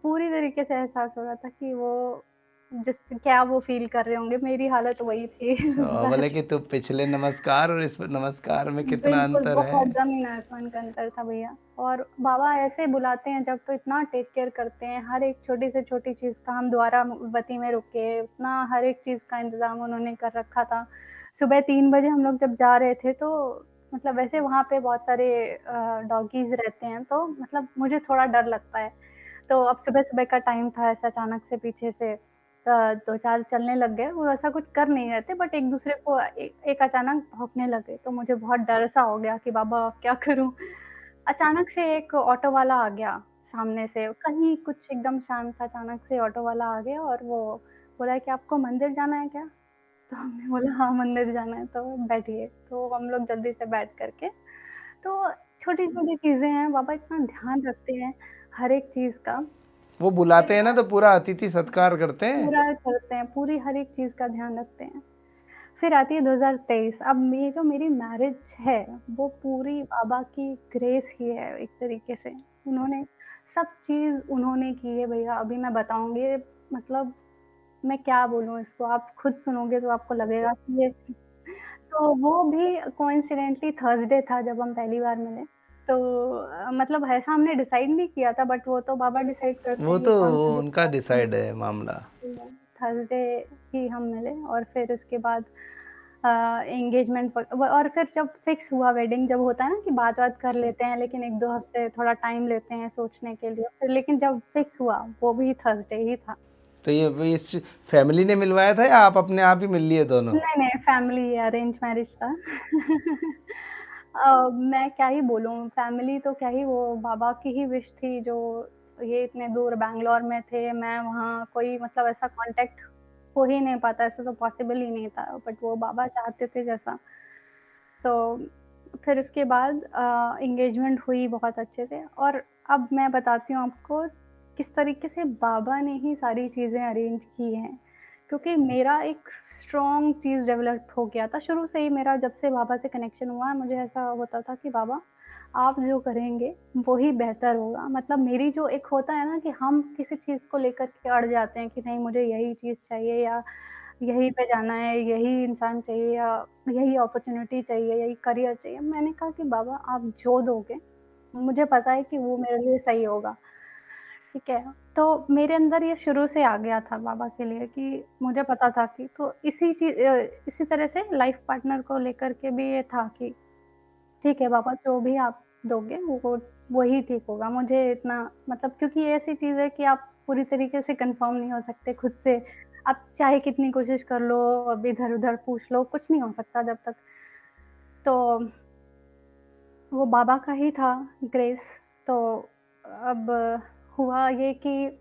पूरी तरीके से एहसास हो रहा था कि वो जिस क्या वो फ़ील कर रहे होंगे, मेरी हालत वही थी इस तो बार। बोले कि तू पिछले नमस्कार और इस नमस्कार में कितना बिल्कुल, अंतर बहुत है। ज़मीन-आसमान का अंतर था भैया और बाबा ऐसे बुलाते हैं जब तो इतना टेक केयर करते हैं, हर एक छोटी से छोटी चीज़ का हम द्वारावती में रुके, उतना हर एक चीज़ का इंतज़ाम उन्होंने कर रखा था। सुबह 3 बजे हम लोग जब जा रहे थे तो मतलब वैसे वहाँ पे बहुत सारे डॉगीज़ रहते हैं, तो मतलब मुझे थोड़ा डर लगता है। तो अब सुबह-सुबह का टाइम था, ऐसा अचानक से पीछे से 2-4 चलने लग गए। वो ऐसा कुछ कर नहीं रहे थे, बट एक-दूसरे को एक अचानक भौंकने लगे, तो मुझे बहुत डर सा हो गया कि बाबा अब क्या करूँ? अचानक से एक ऑटो वाला आ गया सामने से, कहीं कुछ एकदम शांत था, अचानक से ऑटो वाला आ गया और वो बोला कि आपको मंदिर जाना है क्या? तो हमने बोला हाँ, मंदिर जाना है, तो बैठिए। तो हम लोग जल्दी से बैठ कर के, तो छोटी-छोटी चीज़ें हैं, बाबा इतना ध्यान रखते हैं हर एक चीज़ का। वो बुलाते हैं ना तो पूरा अतिथि सत्कार करते हैं। पूरा करते हैं, पूरी हर एक चीज़ का ध्यान रखते हैं। फिर आती है 2023, अब ये जो मेरी मैरिज है, वो पूरी बाबा की ग्रेस ही है एक तरीके से। उन्होंने सब चीज़ उन्होंने की है भैया, अभी मैं बताऊँगी, मतलब मैं क्या बोलूँ इसको, आप खुद सुनोगे तो आपको लगेगा कि ये तो वो भी कोइंसिडेंटली थर्सडे था जब हम पहली बार मिले। तो मतलब ऐसा हमने डिसाइड नहीं किया था, बट वो तो बाबा डिसाइड करते वो हैं कि तो कौन-सा वो दिन उनका कब डिसाइड है मामला। थर्सडे ही हम मिले और फिर उसके बाद एंगेजमेंट और फिर जब फिक्स हुआ वेडिंग, जब होता है ना कि बात-वात कर लेते हैं, लेकिन 1-2 हफ्ते थोड़ा टाइम लेते हैं सोचने के लिए, फिर लेकिन जब फिक्स हुआ, वो भी थर्सडे ही था। तो ये इस फैमिली ने मिलवाया था या आप अपने आप ही मिल लिए दोनों? नहीं, नहीं, फैमिली अरेंज मैरिज था। मैं क्या ही बोलूँ, फैमिली तो क्या ही, वो बाबा की ही विश थी, जो ये इतने दूर बैंगलोर में थे, मैं वहाँ, कोई मतलब ऐसा कॉन्टैक्ट हो ही नहीं पाता, ऐसा तो पॉसिबल ही नहीं था, बट वो बाबा चाहते थे जैसा। तो फिर उसके बाद एंगेजमेंट हुई बहुत अच्छे से, और अब मैं बताती हूँ आपको किस तरीके से बाबा ने ही सारी चीज़ें अरेंज की हैं। क्योंकि मेरा एक स्ट्रॉन्ग चीज़ डेवलप हो गया था शुरू से ही, मेरा जब से बाबा से कनेक्शन हुआ, मुझे ऐसा होता था कि बाबा आप जो करेंगे वो ही बेहतर होगा। मतलब मेरी जो एक होता है ना कि हम किसी चीज़ को लेकर के अड़ जाते हैं कि नहीं मुझे यही चीज़ चाहिए, या यहीं पे जाना है, यही इंसान चाहिए, या यही अपॉर्च्युनिटी चाहिए, यही करियर चाहिए। मैंने कहा कि बाबा आप जो दोगे, मुझे पता है कि वो मेरे लिए सही होगा, ठीक है? तो मेरे अंदर ये शुरू से आ गया था बाबा के लिए कि मुझे पता था कि, तो इसी तरह से लाइफ़ पार्टनर को लेकर के भी ये था कि ठीक है बाबा, जो भी आप दोगे वो वही ठीक होगा। मुझे इतना मतलब, क्योंकि ये ऐसी चीज़ है कि आप पूरी तरीके से कन्फर्म नहीं हो सकते खुद से। आप चाहे कितनी कोशिश कर लो, अब इधर-उधर पूछ लो, कुछ नहीं हो सकता जब तक। तो वो बाबा का ही था ग्रेस। तो अब हुआ ये कि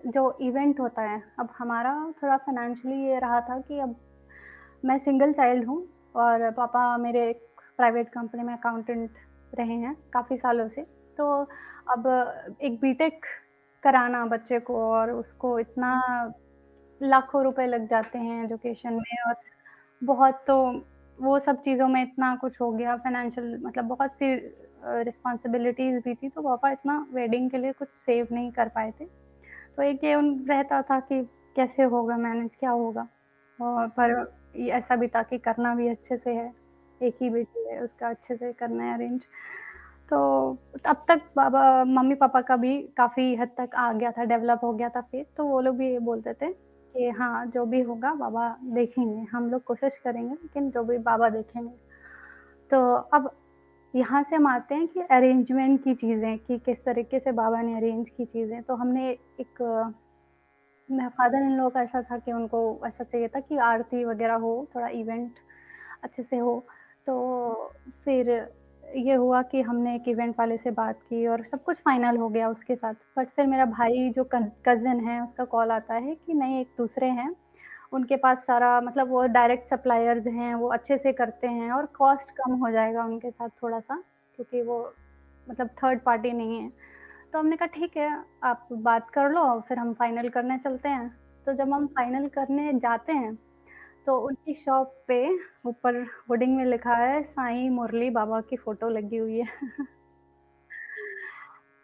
जो इवेंट होता है, अब हमारा थोड़ा फाइनेंशियली ये रहा था कि अब मैं सिंगल चाइल्ड हूँ और पापा मेरे एक प्राइवेट कंपनी में अकाउंटेंट रहे हैं काफ़ी सालों से। तो अब एक बीटेक कराना बच्चे को, और उसको इतना लाखों रुपए लग जाते हैं एजुकेशन में, और बहुत, तो वो सब चीज़ों में इतना कुछ हो गया फाइनेंशियल, मतलब बहुत सी रिस्पॉन्सिबिलिटीज़ भी थी, तो पापा इतना वेडिंग के लिए कुछ सेव नहीं कर पाए थे। तो एक ये उन रहता था कि कैसे होगा मैनेज, क्या होगा? और पर ये ऐसा भी था कि करना भी अच्छे से है, एक ही बेटी है, उसका अच्छे से करना है अरेंज। तो अब तक बाबा मम्मी-पापा का भी काफ़ी हद तक आ गया था, डेवलप हो गया था फ़ेथ, तो वो लोग भी ये बोलते थे कि हाँ, जो भी होगा बाबा देखेंगे, हम लोग कोशिश करेंगे, लेकिन जो भी बाबा देखेंगे। तो अब यहाँ से हम आते हैं कि अरेंजमेंट की चीज़ें, कि किस तरीके से बाबा ने अरेंज की चीज़ें। तो हमने एक मैं फादर इन लॉ का ऐसा था कि उनको ऐसा चाहिए था कि आरती वग़ैरह हो, थोड़ा इवेंट अच्छे से हो। तो फिर ये हुआ कि हमने एक इवेंट वाले से बात की और सब कुछ फाइनल हो गया उसके साथ। बट फिर मेरा भाई जो कज़िन है, उसका कॉल आता है कि नहीं, एक दूसरे हैं, उनके पास सारा, मतलब वो डायरेक्ट सप्लायर्स हैं, वो अच्छे से करते हैं और कॉस्ट कम हो जाएगा उनके साथ थोड़ा-सा, क्योंकि वो मतलब थर्ड पार्टी नहीं है। तो हमने कहा ठीक है, आप बात कर लो, फिर हम फाइनल करने चलते हैं। तो जब हम फाइनल करने जाते हैं, तो उनकी शॉप पे ऊपर होर्डिंग में लिखा है साईं मुरली बाबा की फ़ोटो लगी हुई है।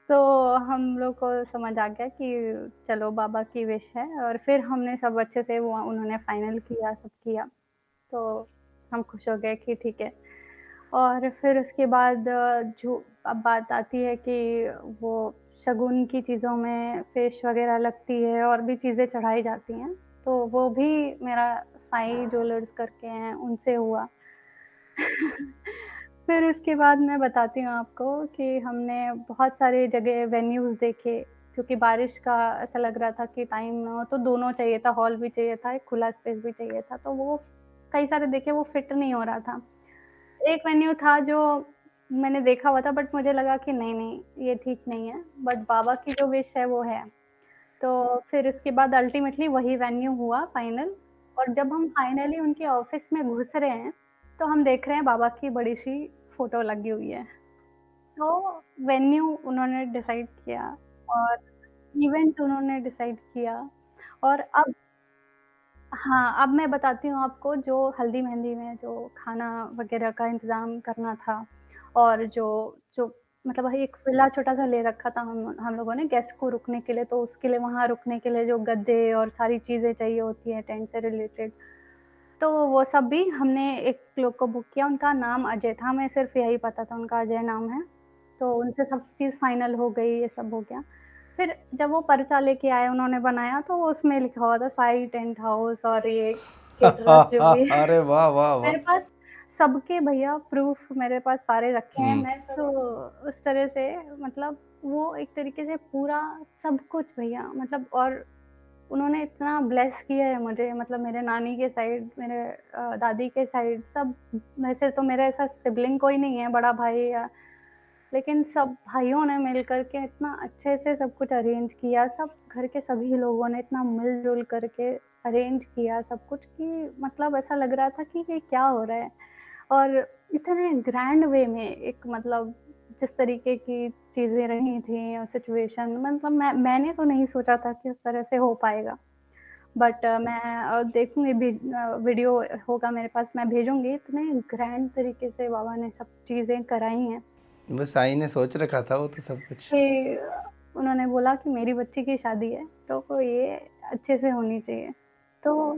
तो हम लोग को समझ आ गया कि चलो बाबा की विश है, और फिर हमने सब अच्छे से, वो उन्होंने फाइनल किया, सब किया। तो हम खुश हो गए कि ठीक है। और फिर उसके बाद जो अब बात आती है कि वो शगुन की चीज़ों में फ़िश वग़ैरह लगती है और भी चीज़ें चढ़ाई जाती हैं, तो वो भी मेरा साईं ज्वेलर्स करके हैं, उनसे हुआ। फिर उसके बाद मैं बताती हूँ आपको कि हमने बहुत सारे जगह वेन्यूज़ देखे, क्योंकि बारिश का ऐसा लग रहा था कि टाइम तो दोनों चाहिए था, हॉल भी चाहिए था, एक खुला स्पेस भी चाहिए था, तो वो कई सारे देखे, वो फिट नहीं हो रहा था। एक वेन्यू था जो मैंने देखा हुआ था, बट मुझे लगा कि नहीं, ये ठीक नहीं है, बट बाबा की जो विश है वो है। तो फिर उसके बाद अल्टीमेटली वही वेन्यू हुआ फाइनल, और जब हम फाइनली उनके ऑफ़िस में घुस रहे हैं, तो हम देख रहे हैं बाबा की बड़ी-सी फ़ोटो लगी हुई है। तो वेन्यू उन्होंने डिसाइड किया, और इवेंट उन्होंने डिसाइड किया, और अब हाँ, अब मैं बताती हूँ आपको, जो हल्दी-मेहंदी में जो खाना वग़ैरह का इंतज़ाम करना था, और जो जो मतलब एक विला छोटा-सा ले रखा था हम लोगों ने गेस्ट को रुकने के लिए, तो उसके लिए वहाँ रुकने के लिए जो गद्दे और सारी चीज़ें चाहिए होती हैं टेंट से रिलेटेड, तो वो सब भी हमने एक लोग को बुक किया, उनका नाम अजय था, हमें सिर्फ़ यही पता था उनका अजय नाम है। तो उनसे सब चीज़ फाइनल हो गई, ये सब हो गया। फिर जब वो पर्चा लेके आए, उन्होंने बनाया, तो उसमें लिखा हुआ था साई टेंट हाउस, और ये कैटरर्स जो भी है। अरे वाह वाह वाह। मेरे पास सबके भैया प्रूफ़ मेरे पास सारे रखे हैं, हम्म। मैं सब तो उस तरह से, मतलब वो एक तरीके से पूरा सब कुछ भैया, मतलब, और उन्होंने इतना ब्लेस किया है मुझे, मतलब मेरे नानी के साइड, मेरे दादी के साइड सब, वैसे तो मेरा ऐसा सिबलिंग कोई नहीं है, बड़ा भाई या, लेकिन सब भाइयों ने मिल कर के इतना अच्छे से सब कुछ अरेंज किया, सब घर के सभी लोगों ने इतना मिल-जुल करके अरेंज किया सब कुछ, कि मतलब ऐसा लग रहा था कि ये क्या हो रहा है? और इतने ग्रैंड वे में, एक मतलब जिस तरीके की चीज़ें रही थी और सिचुएशन, मतलब मैंने तो नहीं सोचा था कि उस तरह से हो पाएगा। बट मैं देखूँगी भी, वीडियो होगा मेरे पास, मैं भेजूँगी, इतने ग्रैंड तरीके से बाबा ने सब चीज़ें कराई हैं। बस साईं ने सोच रखा था वो तो सब कुछ। कि उन्होंने बोला कि मेरी बच्ची की शादी है, तो ये अच्छे से होनी चाहिए। तो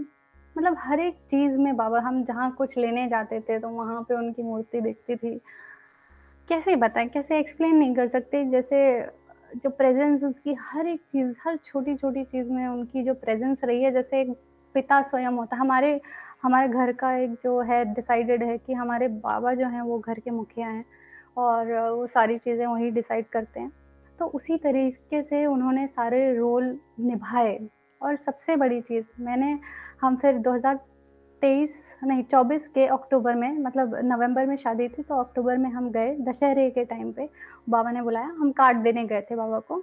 मतलब हर एक चीज़ में बाबा, हम जहाँ कुछ लेने जाते थे, तो वहाँ पे उनकी मूर्ति दिखती थी। कैसे बताएँ, कैसे एक्सप्लेन नहीं कर सकते, जैसे जो प्रेज़ेंस उसकी, हर एक चीज़, हर छोटी-छोटी चीज़ में उनकी जो प्रेज़ेंस रही है, जैसे एक पिता स्वयं होता है। हमारे हमारे घर का एक जो है डिसाइडेड है कि हमारे बाबा जो हैं वो घर के मुखिया हैं, और वो सारी चीज़ें वही डिसाइड करते हैं। तो उसी तरीके से उन्होंने सारे रोल निभाए, और सबसे बड़ी चीज़ हम फिर 2023 नहीं 24 के अक्टूबर में, मतलब नवंबर में शादी थी, तो अक्टूबर में हम गए दशहरे के टाइम पे, बाबा ने बुलाया, हम कार्ड देने गए थे बाबा को।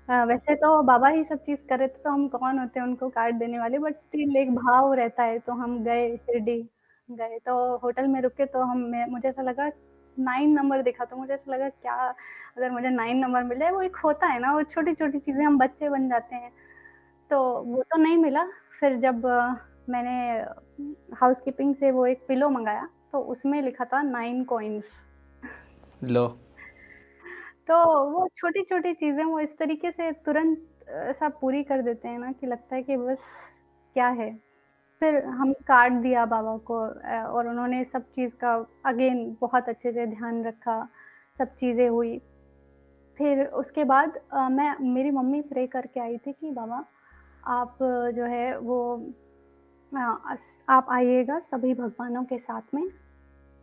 वैसे तो बाबा ही सब चीज़ कर रहे थे, तो हम कौन होते हैं उनको कार्ड देने वाले, बट स्टिल एक भाव रहता है, तो हम गए शिरडी, गए तो होटल में रुके, तो मुझे ऐसा लगा 9 नंबर दिखा, तो मुझे ऐसा लगा क्या, अगर मुझे 9 नंबर मिल जाए, वो एक होता है ना, वो छोटी-छोटी चीज़ें, हम बच्चे बन जाते हैं, तो वो तो नहीं मिला। फिर जब मैंने हाउसकीपिंग से वो एक पिलो मँगाया, तो उसमें लिखा था 9 कॉइन्स। लो। तो वो छोटी-छोटी चीज़ें वो इस तरीके से तुरंत ऐसा पूरी कर देते हैं ना, कि लगता है कि बस क्या है। फिर हम कार्ड दिया बाबा को, और उन्होंने सब चीज़ का अगेन बहुत अच्छे से ध्यान रखा, सब चीज़ें हुई। फिर उसके बाद मेरी मम्मी प्रे करके आई थी कि बाबा, आप जो है वो आप आइएगा सभी भगवानों के साथ में,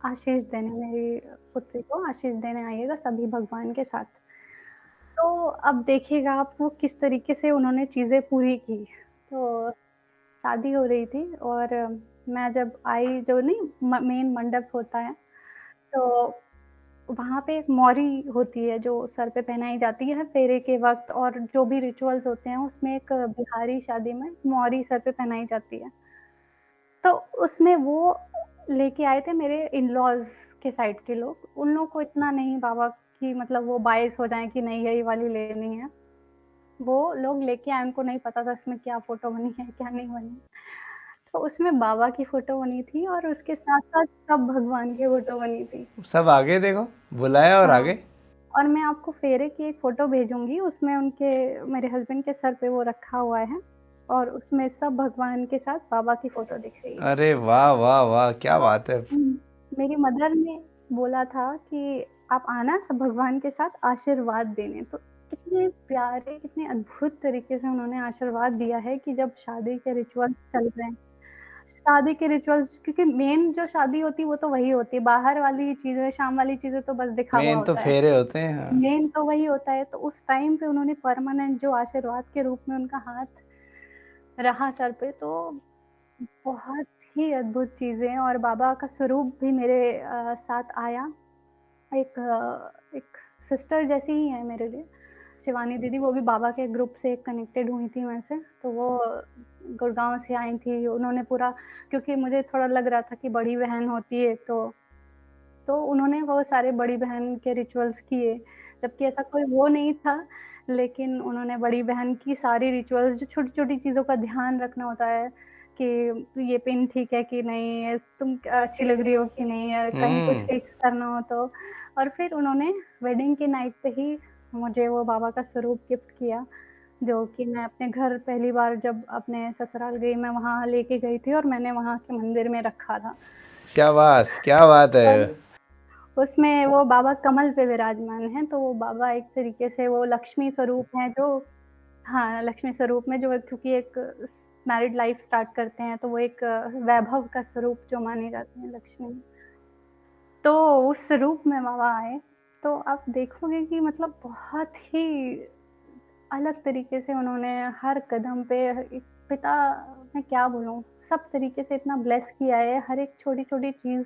आशीष देने, मेरी पुत्री को आशीष देने आइएगा सभी भगवान के साथ। तो अब देखिएगा आप, वो किस तरीके से उन्होंने चीज़ें पूरी की। तो शादी हो रही थी, और मैं जब आई, जो नहीं मेन मंडप होता है, तो वहाँ पे एक मौरी होती है जो सर पे पहनाई जाती है फेरे के वक़्त, और जो भी रिचुअल्स होते हैं उसमें एक बिहारी शादी में मौरी सर पे पहनाई जाती है। तो उसमें वो लेके आए थे मेरे इन-लॉज़ के साइड के लोग। उन लोगों को इतना नहीं बाबा की, मतलब वो बायस हो जाएँ कि नहीं यही वाली लेनी है। वो लोग लेके आए, उनको नहीं पता था इसमें क्या फ़ोटो बनी है, क्या नहीं बनी। तो उसमें बाबा की फ़ोटो बनी थी, और उसके साथ-साथ सब भगवान की फ़ोटो बनी थी। सब आगे देखो, बुलाया और हाँ, आगे। और मैं आपको फेरे की एक फ़ोटो भेजूँगी, उसमें मेरे हस्बैंड के सर पे वो रखा हुआ है, और उसमें सब भगवान के साथ बाबा की फ़ोटो दिख रही है। अरे वाह वाह वाह, क्या तो बात है। मेरी मदर ने बोला था कि आप आना सब भगवान के साथ आशीर्वाद देने, तो कितने प्यारे, कितने अद्भुत तरीके से उन्होंने आशीर्वाद दिया है कि जब शादी के रिचुअल्स चल रहे हैं, शादी के रिचुअल्स, क्योंकि मेन जो शादी होती है वो तो वही होती है, बाहर वाली चीज़ें, शाम वाली चीज़ें तो बस दिखावा मेन तो होता है। फेरे होते हैं, हाँ। मेन तो वही होता है, तो उस टाइम पे उन्होंने परमानेंट जो आशीर्वाद के रूप में उनका हाथ रहा सर पे, तो बहुत ही अद्भुत चीज़ें, और बाबा का स्वरूप भी मेरे साथ आया। एक सिस्टर जैसी ही है मेरे लिए, शिवानी दीदी, वो भी बाबा के ग्रुप से कनेक्टेड हुई थी मेरे से, तो वो गुड़गाँव से आई थी। उन्होंने पूरा, क्योंकि मुझे थोड़ा लग रहा था कि बड़ी बहन होती है, तो उन्होंने वो सारे बड़ी बहन के रिचुअल्स किए, जबकि ऐसा कोई वो नहीं था, लेकिन उन्होंने बड़ी बहन की सारी रिचुअल्स, जो छोटी-छोटी चीज़ों का ध्यान रखना होता है कि ये पिन ठीक है कि नहीं है, तुम अच्छी लग रही हो कि नहीं है, कहीं कुछ हुँ। फिक्स करना हो तो। और फिर उन्होंने वेडिंग की नाइट पे ही मुझे वो बाबा का स्वरूप गिफ्ट किया, जो कि मैं अपने घर पहली बार जब अपने ससुराल गई, मैं वहाँ लेके गई थी और मैंने वहाँ के मंदिर में रखा था। शाबाश! क्या बात है। और उसमें वो बाबा कमल पे विराजमान हैं, तो वो बाबा एक तरीके से वो लक्ष्मी स्वरूप हैं जो, हाँ, लक्ष्मी स्वरूप में जो, क्योंकि एक मैरिड लाइफ़ स्टार्ट करते हैं, तो वो एक वैभव का स्वरूप जो माने जाते हैं लक्ष्मी। तो उस रूप में बाबा आए, तो आप देखोगे कि मतलब बहुत ही अलग तरीके से उन्होंने हर कदम पे, एक पिता, मैं क्या बोलूँ, सब तरीके से इतना ब्लेस किया है, हर एक छोटी-छोटी चीज़,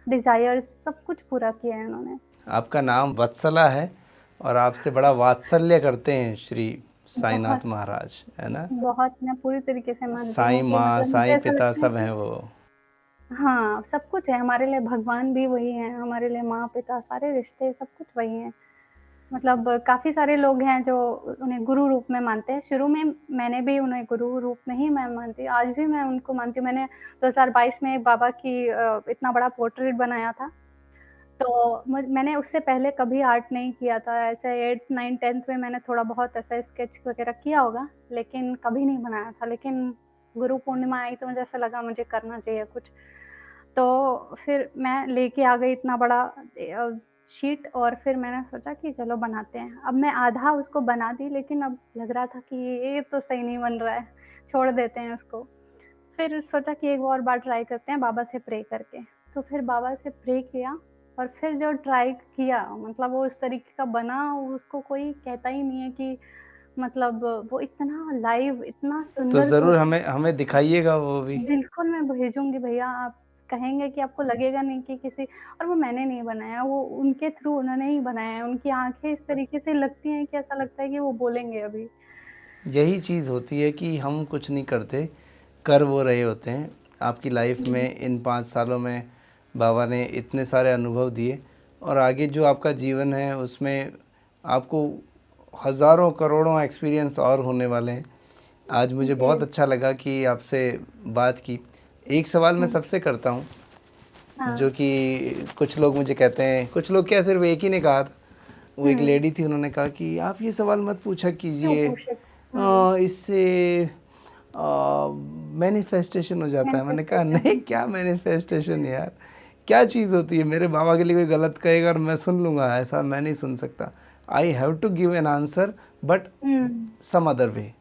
डिज़ायर्स सब कुछ पूरा किया है उन्होंने। आपका नाम वत्सला है और आपसे बड़ा वात्सल्य करते हैं श्री साईनाथ बहुत, महाराज, है ना? बहुत मैं पूरी तरीके से मानती हूँ साईं कि माँ, मतलब मुझे साईं ऐसा पिता लगता है सब कि हैं वो। हाँ, सब कुछ है हमारे लिए, भगवान भी वही हैं, हमारे लिए माँ-पिता, सारे रिश्ते सब कुछ वही हैं। मतलब काफ़ी सारे लोग हैं जो उन्हें गुरु रूप में मानते हैं। शुरू में मैंने भी उन्हें गुरु रूप में ही मैं मानती हूँ, आज भी मैं उनको मानती हूँ। मैंने 2022 में बाबा की इतना बड़ा पोर्ट्रेट बनाया था, तो मैंने उससे पहले कभी आर्ट नहीं किया था। ऐसे 8th, 9th, 10th में मैंने थोड़ा बहुत ऐसा स्केच वगैरह किया होगा, लेकिन कभी नहीं बनाया था। लेकिन गुरु पूर्णिमा आई तो मुझे ऐसा लगा मुझे करना चाहिए कुछ। तो फिर मैं लेके आ गई इतना बड़ा शीट, और फिर मैंने सोचा कि चलो बनाते हैं। अब मैं आधा उसको बना दी, लेकिन अब लग रहा था कि ये तो सही नहीं बन रहा है, छोड़ देते हैं उसको। फिर सोचा कि एक और बार ट्राई करते हैं बाबा से प्रे करके। तो फिर बाबा से प्रे किया, और फिर जो ट्राई किया, मतलब वो इस तरीके का बना, उसको कोई कहता ही नहीं है कि, मतलब वो इतना लाइव, इतना तो सुंदर ज़रूर स्वरूप। हमें हमें दिखाइएगा वो भी। बिल्कुल, मैं भेजूँगी भैया, आप कहेंगे कि आपको लगेगा नहीं कि किसी, और वो मैंने नहीं बनाया, वो उनके थ्रू उन्होंने ही बनाया है। उनकी आँखें इस तरीके से लगती हैं कि ऐसा लगता है कि वो बोलेंगे अभी। यही चीज़ होती है कि हम कुछ नहीं करते, कर वो रहे होते हैं। आपकी लाइफ हुँ, में इन 5 सालों में बाबा ने इतने सारे अनुभव दिए और आगे जो आपका जीवन है उसमें आपको हज़ारों करोड़ों एक्सपीरियंस और होने वाले हैं। आज मुझे बहुत जी, अच्छा लगा कि आपसे बात की। एक सवाल मैं हुँ, सबसे करता हूँ, हाँ, जो कि कुछ लोग मुझे कहते हैं, कुछ लोग क्या सिर्फ़ एक ही ने कहा था। वो एक हुँ, लेडी थी, उन्होंने कहा कि आप ये सवाल मत पूछा क्यों कीजिए, पूछे? हुँ, इससे मैनिफेस्टेशन हो जाता है। मैंने कहा नहीं, मैनिफेस्टेशन। क्या मैनिफेस्टेशन यार, क्या चीज़ होती है? मेरे बाबा के लिए कोई गलत कहेगा और मैं सुन लूँगा, ऐसा मैं नहीं सुन सकता। I have to give an answer but hmm, some other way.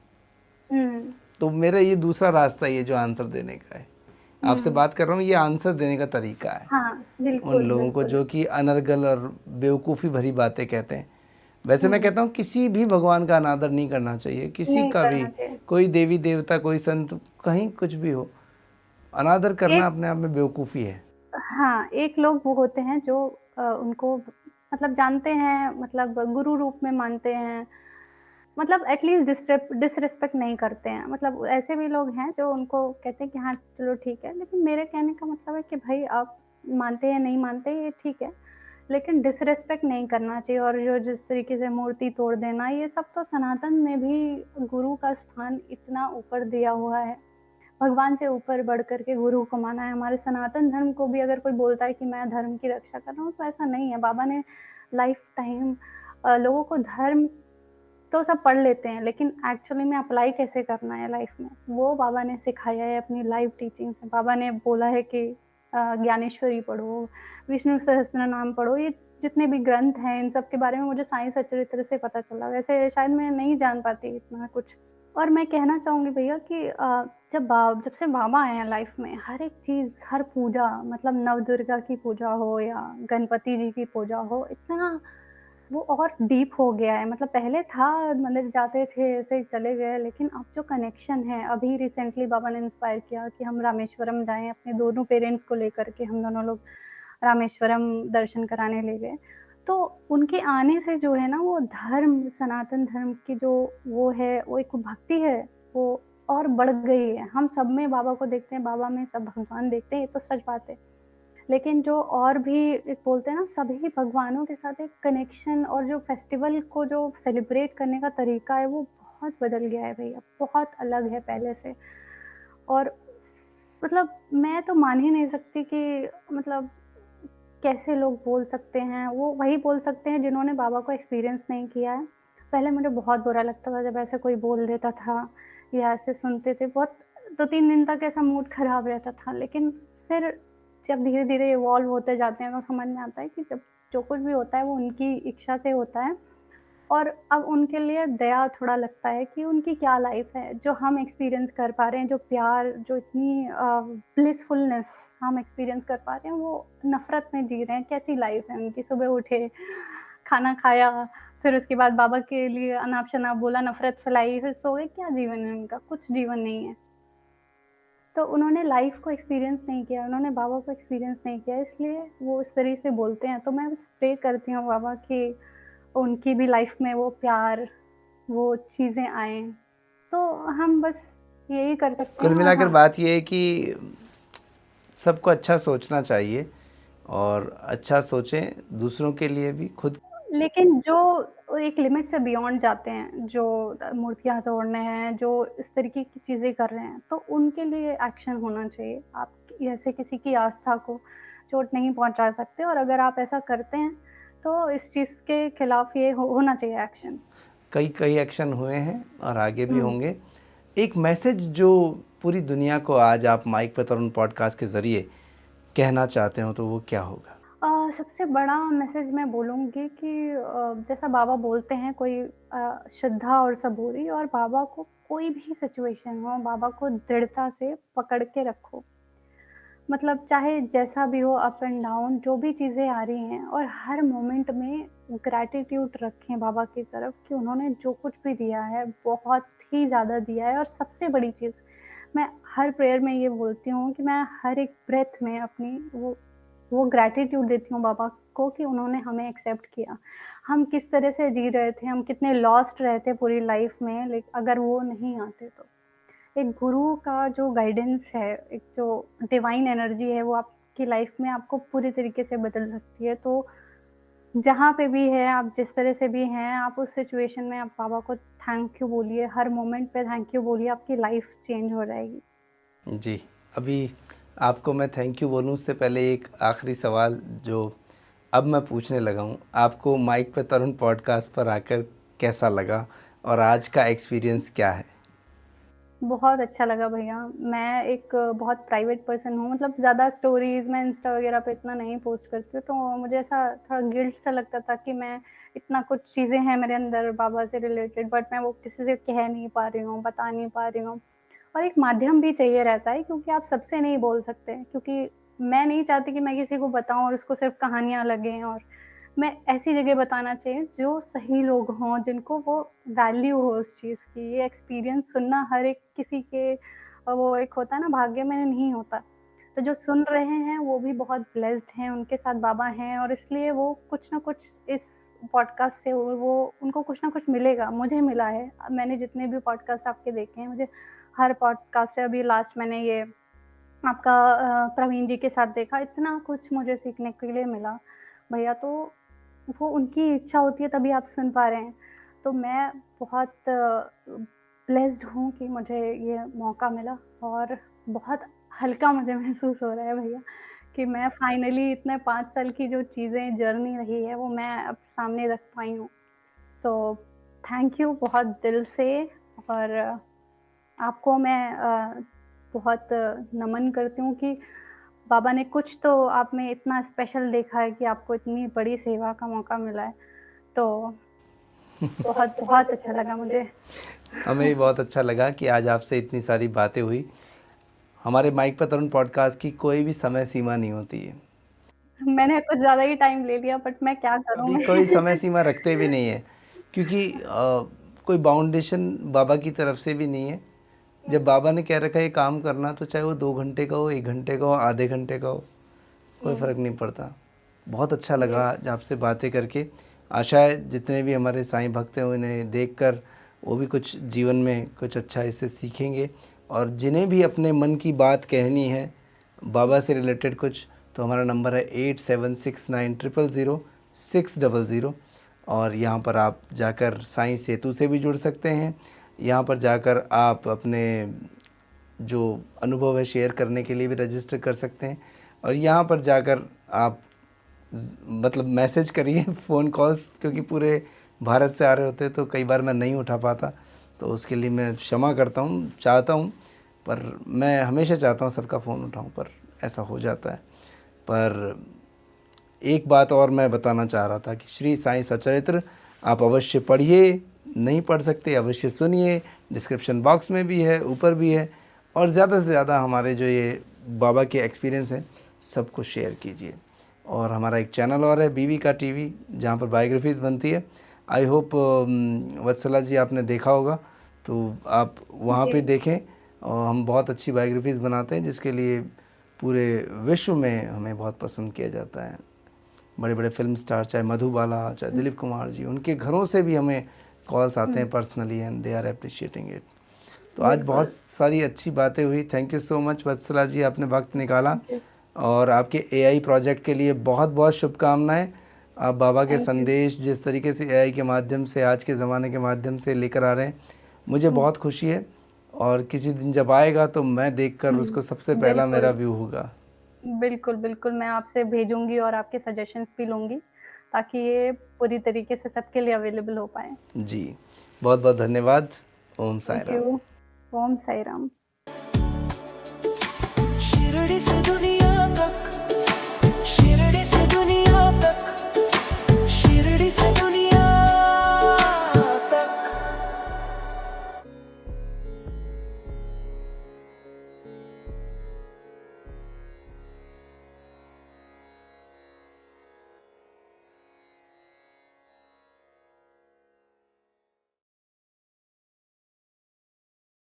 Hmm, तो मेरा ये दूसरा रास्ता, ये जो आंसर देने का है, आपसे हुँ, बात कर रहा हूँ, ये आंसर देने का तरीका है हाँ, उन बिल्कुल, लोगों को बिल्कुल। जो कि अनर्गल और बेवकूफ़ी भरी बातें कहते हैं। वैसे मैं हुँ, कहता हूँ किसी भी भगवान का अनादर नहीं करना चाहिए, किसी नहीं का भी, करना चाहिए। कोई देवी देवता, कोई संत, कहीं कुछ भी हो, अनादर करना एक, अपने आप में बेवकूफ़ी है। हाँ, एक लोग वो होते हैं जो उनको मतलब जानते हैं, मतलब गुरु रूप में मानते हैं, मतलब एटलीस्ट डिसरिस्पेक्ट नहीं करते हैं। मतलब ऐसे भी लोग हैं जो उनको कहते हैं कि हाँ, चलो ठीक है। लेकिन मेरे कहने का मतलब है कि भाई आप मानते हैं, नहीं मानते ये ठीक है, लेकिन डिसरिस्पेक्ट नहीं करना चाहिए। और जो जिस तरीके से मूर्ति तोड़ देना, ये सब तो सनातन में भी गुरु का स्थान इतना ऊपर दिया हुआ है। भगवान से ऊपर बढ़ कर के गुरु को माना है। हमारे सनातन धर्म को भी अगर कोई बोलता है कि मैं धर्म की रक्षा कर रहा हूँ, तो ऐसा नहीं है। बाबा ने लाइफ टाइम लोगों को धर्म तो सब पढ़ लेते हैं, लेकिन एक्चुअली में अप्लाई कैसे करना है लाइफ में, वो बाबा ने सिखाया है अपनी लाइव टीचिंग से। बाबा ने बोला है कि ज्ञानेश्वरी पढ़ो, विष्णु सहस्त्रनाम पढ़ो, ये जितने भी ग्रंथ हैं, इन सब के बारे में मुझे साईं सचरित्र से पता चला। वैसे शायद मैं नहीं जान पाती इतना कुछ। और मैं कहना चाहूँगी भैया कि जब से बाबा आए हैं लाइफ में, हर एक चीज़, हर पूजा मतलब नवदुर्गा की पूजा हो या गणपति जी की पूजा हो, इतना वो और डीप हो गया है। मतलब पहले था मंदिर जाते थे, ऐसे ही चले गए, लेकिन अब जो कनेक्शन है, अभी रिसेंटली बाबा ने इंस्पायर किया कि हम रामेश्वरम जाएँ, अपने दोनों पेरेंट्स को लेकर के हम दोनों लोग रामेश्वरम दर्शन कराने ले गए। तो उनके आने से जो है ना वो धर्म, सनातन धर्म की जो वो है, वो एक भक्ति है, वो और बढ़ गई है। हम सब में बाबा को देखते हैं, बाबा में सब भगवान देखते हैं, ये तो सच बात है। लेकिन जो और भी एक बोलते हैं ना, सभी भगवानों के साथ एक कनेक्शन और जो फेस्टिवल को जो सेलिब्रेट करने का तरीका है, वो बहुत बदल गया है भैया, बहुत अलग है पहले से। और मतलब मैं तो मान ही नहीं सकती कि मतलब कैसे लोग बोल सकते हैं, वो वही बोल सकते हैं जिन्होंने बाबा को एक्सपीरियंस नहीं किया है। पहले मुझे बहुत बुरा लगता था जब ऐसे कोई बोल देता था या ऐसे सुनते थे, बहुत 2-3 दिन तक ऐसा मूड ख़राब रहता था। लेकिन फिर जब धीरे-धीरे इवॉल्व होते जाते हैं तो समझ में आता है कि जब जो कुछ भी होता है वो उनकी इच्छा से होता है। और अब उनके लिए दया थोड़ा लगता है कि उनकी क्या लाइफ़ है, जो हम एक्सपीरियंस कर पा रहे हैं, जो प्यार, जो इतनी ब्लिसफुलनेस हम एक्सपीरियंस कर पा रहे हैं, वो नफ़रत में जी रहे हैं। कैसी लाइफ़ है उनकी, सुबह उठे, खाना खाया, फिर उसके बाद बाबा के लिए अनाप-शनाप बोला, नफ़रत फैलाई, फिर सो गए, क्या जीवन है उनका? कुछ जीवन नहीं है। तो उन्होंने लाइफ़ को एक्सपीरियंस नहीं किया, उन्होंने बाबा को एक्सपीरियंस नहीं किया, इसलिए वो इस तरह से बोलते हैं। तो मैं बस प्रे करती हूँ बाबा कि उनकी भी लाइफ़ में वो प्यार, वो चीज़ें आएँ। तो हम बस यही कर सकते हैं कुल और मिलाकर हाँ, बात ये है कि सबको अच्छा सोचना चाहिए और अच्छा सोचें दूसरों के लिए भी, खुद। लेकिन जो एक लिमिट से बियॉन्ड जाते हैं, जो मूर्तियाँ तोड़ने हैं, जो इस तरीके की चीज़ें कर रहे हैं, तो उनके लिए एक्शन होना चाहिए। आप ऐसे किसी की आस्था को चोट नहीं पहुँचा सकते और अगर आप ऐसा करते हैं, तो इस चीज़ के खिलाफ ये होना चाहिए एक्शन। कई कई एक्शन हुए हैं और आगे भी हुँ। होंगे। एक मैसेज जो पूरी दुनिया को आज आप माइक पे तरुण पॉडकास्ट के ज़रिए कहना चाहते हो तो वो क्या होगा? सबसे बड़ा मैसेज मैं बोलूँगी कि जैसा बाबा बोलते हैं, कोई श्रद्धा और सबूरी, और बाबा को कोई भी सिचुएशन हो, बाबा को दृढ़ता से पकड़ के रखो। मतलब चाहे जैसा भी हो, अप एंड डाउन जो भी चीज़ें आ रही हैं, और हर मोमेंट में ग्रैटिट्यूड रखें बाबा की तरफ कि उन्होंने जो कुछ भी दिया है, बहुत ही ज़्यादा दिया है। और सबसे बड़ी चीज़, मैं हर प्रेयर में ये बोलती हूँ कि मैं हर एक ब्रेथ में अपनी वो ग्रैटिट्यूड देती हूँ बाबा को कि उन्होंने हमें एक्सेप्ट किया। हम किस तरह से जी रहे थे, हम कितने लॉस्ट रहते पूरी लाइफ़ में, अगर वो नहीं आते तो। एक गुरु का जो गाइडेंस है, एक जो डिवाइन एनर्जी है, वो आपकी लाइफ में आपको पूरी तरीके से बदल सकती है। तो जहाँ पे भी है, आप जिस तरह से भी हैं, आप उस सिचुएशन में आप बाबा को थैंक यू बोलिए, हर मोमेंट पे थैंक यू बोलिए, आपकी लाइफ चेंज हो जाएगी। जी, अभी आपको मैं थैंक यू बोलूँ उससे पहले एक आखिरी सवाल जो अब मैं पूछने लगा हूँ, आपको माइक पे तरुण पॉडकास्ट पर आकर कैसा लगा और आज का एक्सपीरियंस क्या है? बहुत अच्छा लगा भैया। मैं एक बहुत प्राइवेट पर्सन हूँ, मतलब ज़्यादा स्टोरीज़ मैं इंस्टा वगैरह पे इतना नहीं पोस्ट करती हूँ, तो मुझे ऐसा थोड़ा गिल्ट सा लगता था कि मैं इतना कुछ चीज़ें हैं मेरे अंदर बाबा से रिलेटेड, बट मैं वो किसी से कह नहीं पा रही हूँ, बता नहीं पा रही हूँ। और एक माध्यम भी चाहिए रहता है, क्योंकि आप सबसे नहीं बोल सकते, क्योंकि मैं नहीं चाहती कि मैं किसी को बताऊँ और उसको सिर्फ़ कहानियाँ लगें, और मैं ऐसी जगह बताना चाहिए जो सही लोग हों, जिनको वो वैल्यू हो उस चीज़ की। ये एक्सपीरियंस सुनना हर एक किसी के वो एक होता है ना, भाग्य में नहीं होता। तो जो सुन रहे हैं वो भी बहुत ब्लेस्ड हैं, उनके साथ बाबा हैं, और इसलिए वो कुछ न कुछ इस पॉडकास्ट से वो उनको कुछ न कुछ मिलेगा। मुझे मिला है। मैंने जितने भी पॉडकास्ट आपके देखे हैं, मुझे हर पॉडकास्ट से, अभी लास्ट मैंने ये आपका प्रवीण जी के साथ देखा, इतना कुछ मुझे सीखने के लिए मिला। भैया तो वो उनकी इच्छा होती है तभी आप सुन पा रहे हैं। तो मैं बहुत ब्लेस्ड हूँ कि मुझे ये मौका मिला, और बहुत हल्का मुझे महसूस हो रहा है भैया कि मैं फाइनली इतने 5 साल की जो चीज़ें जर्नी रही है वो मैं अब सामने रख पाई हूँ। तो थैंक यू बहुत दिल से। और आपको मैं बहुत नमन करती हूँ कि बाबा ने कुछ तो आप में इतना स्पेशल देखा है कि आपको इतनी बड़ी सेवा का मौका मिला है। तो बहुत-बहुत अच्छा लगा मुझे। हमें भी बहुत अच्छा लगा कि आज आपसे इतनी सारी बातें हुई। हमारे माइक पे तरुण पॉडकास्ट की कोई भी समय सीमा नहीं होती है। मैंने कुछ ज़्यादा ही टाइम ले लिया बट मैं क्या करूँ कभी मैं? कोई समय सीमा रखते भी नहीं है, क्योंकि कोई बाउंडेशन बाबा की तरफ से भी नहीं है। जब बाबा ने कह रखा है ये काम करना, तो चाहे वो 2 घंटे का हो, 1 घंटे का हो, आधे घंटे का हो, कोई फ़र्क नहीं पड़ता। बहुत अच्छा जी, लगा आज आपसे बातें करके। आशा है जितने भी हमारे साईं भक्त हैं उन्हें देखकर वो भी कुछ जीवन में कुछ अच्छा इससे सीखेंगे, और जिन्हें भी अपने मन की बात कहनी है बाबा से रिलेटेड कुछ, तो हमारा नंबर है 8769000600, और यहाँ पर आप जाकर साईं सेतु से भी जुड़ सकते हैं। यहाँ पर जाकर आप अपने जो अनुभव है शेयर करने के लिए भी रजिस्टर कर सकते हैं, और यहाँ पर जाकर आप मतलब मैसेज करिए फ़ोन कॉल्स, क्योंकि पूरे भारत से आ रहे होते हैं तो कई बार मैं नहीं उठा पाता, तो उसके लिए मैं क्षमा करता हूँ, चाहता हूँ, पर मैं हमेशा चाहता हूँ सबका फ़ोन उठाऊँ, पर ऐसा हो जाता है। पर एक बात और मैं बताना चाह रहा था कि श्री साईं सचरित्र आप अवश्य पढ़िए, नहीं पढ़ सकते अवश्य सुनिए, डिस्क्रिप्शन बॉक्स में भी है, ऊपर भी है, और ज़्यादा से ज़्यादा हमारे जो ये बाबा के एक्सपीरियंस हैं सबको शेयर कीजिए। और हमारा एक चैनल और है बीवी का टीवी, जहाँ पर बायोग्राफीज़ बनती है। आई होप वत्सला जी आपने देखा होगा, तो आप वहाँ जी, पे देखें, और हम बहुत अच्छी बायोग्राफीज़ बनाते हैं जिसके लिए पूरे विश्व में हमें बहुत पसंद किया जाता है। बड़े बड़े फिल्म स्टार, चाहे मधुबाला, चाहे दिलीप कुमार जी, उनके घरों से भी हमें कॉल्स आते हैं personally, and they are appreciating it. तो आज बहुत बिल्कुल। सारी अच्छी बातें हुई। Thank you so much Vatsala ji, आपने वक्त निकाला, जी, और आपके एआई प्रोजेक्ट के लिए बहुत बहुत शुभकामनाएं। आप बाबा के थैंक यू। संदेश जिस तरीके से एआई के माध्यम से आज के ज़माने के माध्यम से लेकर आ रहे हैं, मुझे बहुत खुशी है, और किसी दिन जब आएगा तो मैं देखकर उसको सबसे पहला मेरा बिल्कुल, व्यू होगा। बिल्कुल, बिल्कुल मैं आपसे भेजूँगी और आपके सजेशंस भी लूँगी, ताकि ये पूरी तरीके से सबके लिए अवेलेबल हो पाएँ। जी, बहुत बहुत धन्यवाद। ओम साई थैंक राम। यू। ओम साई राम।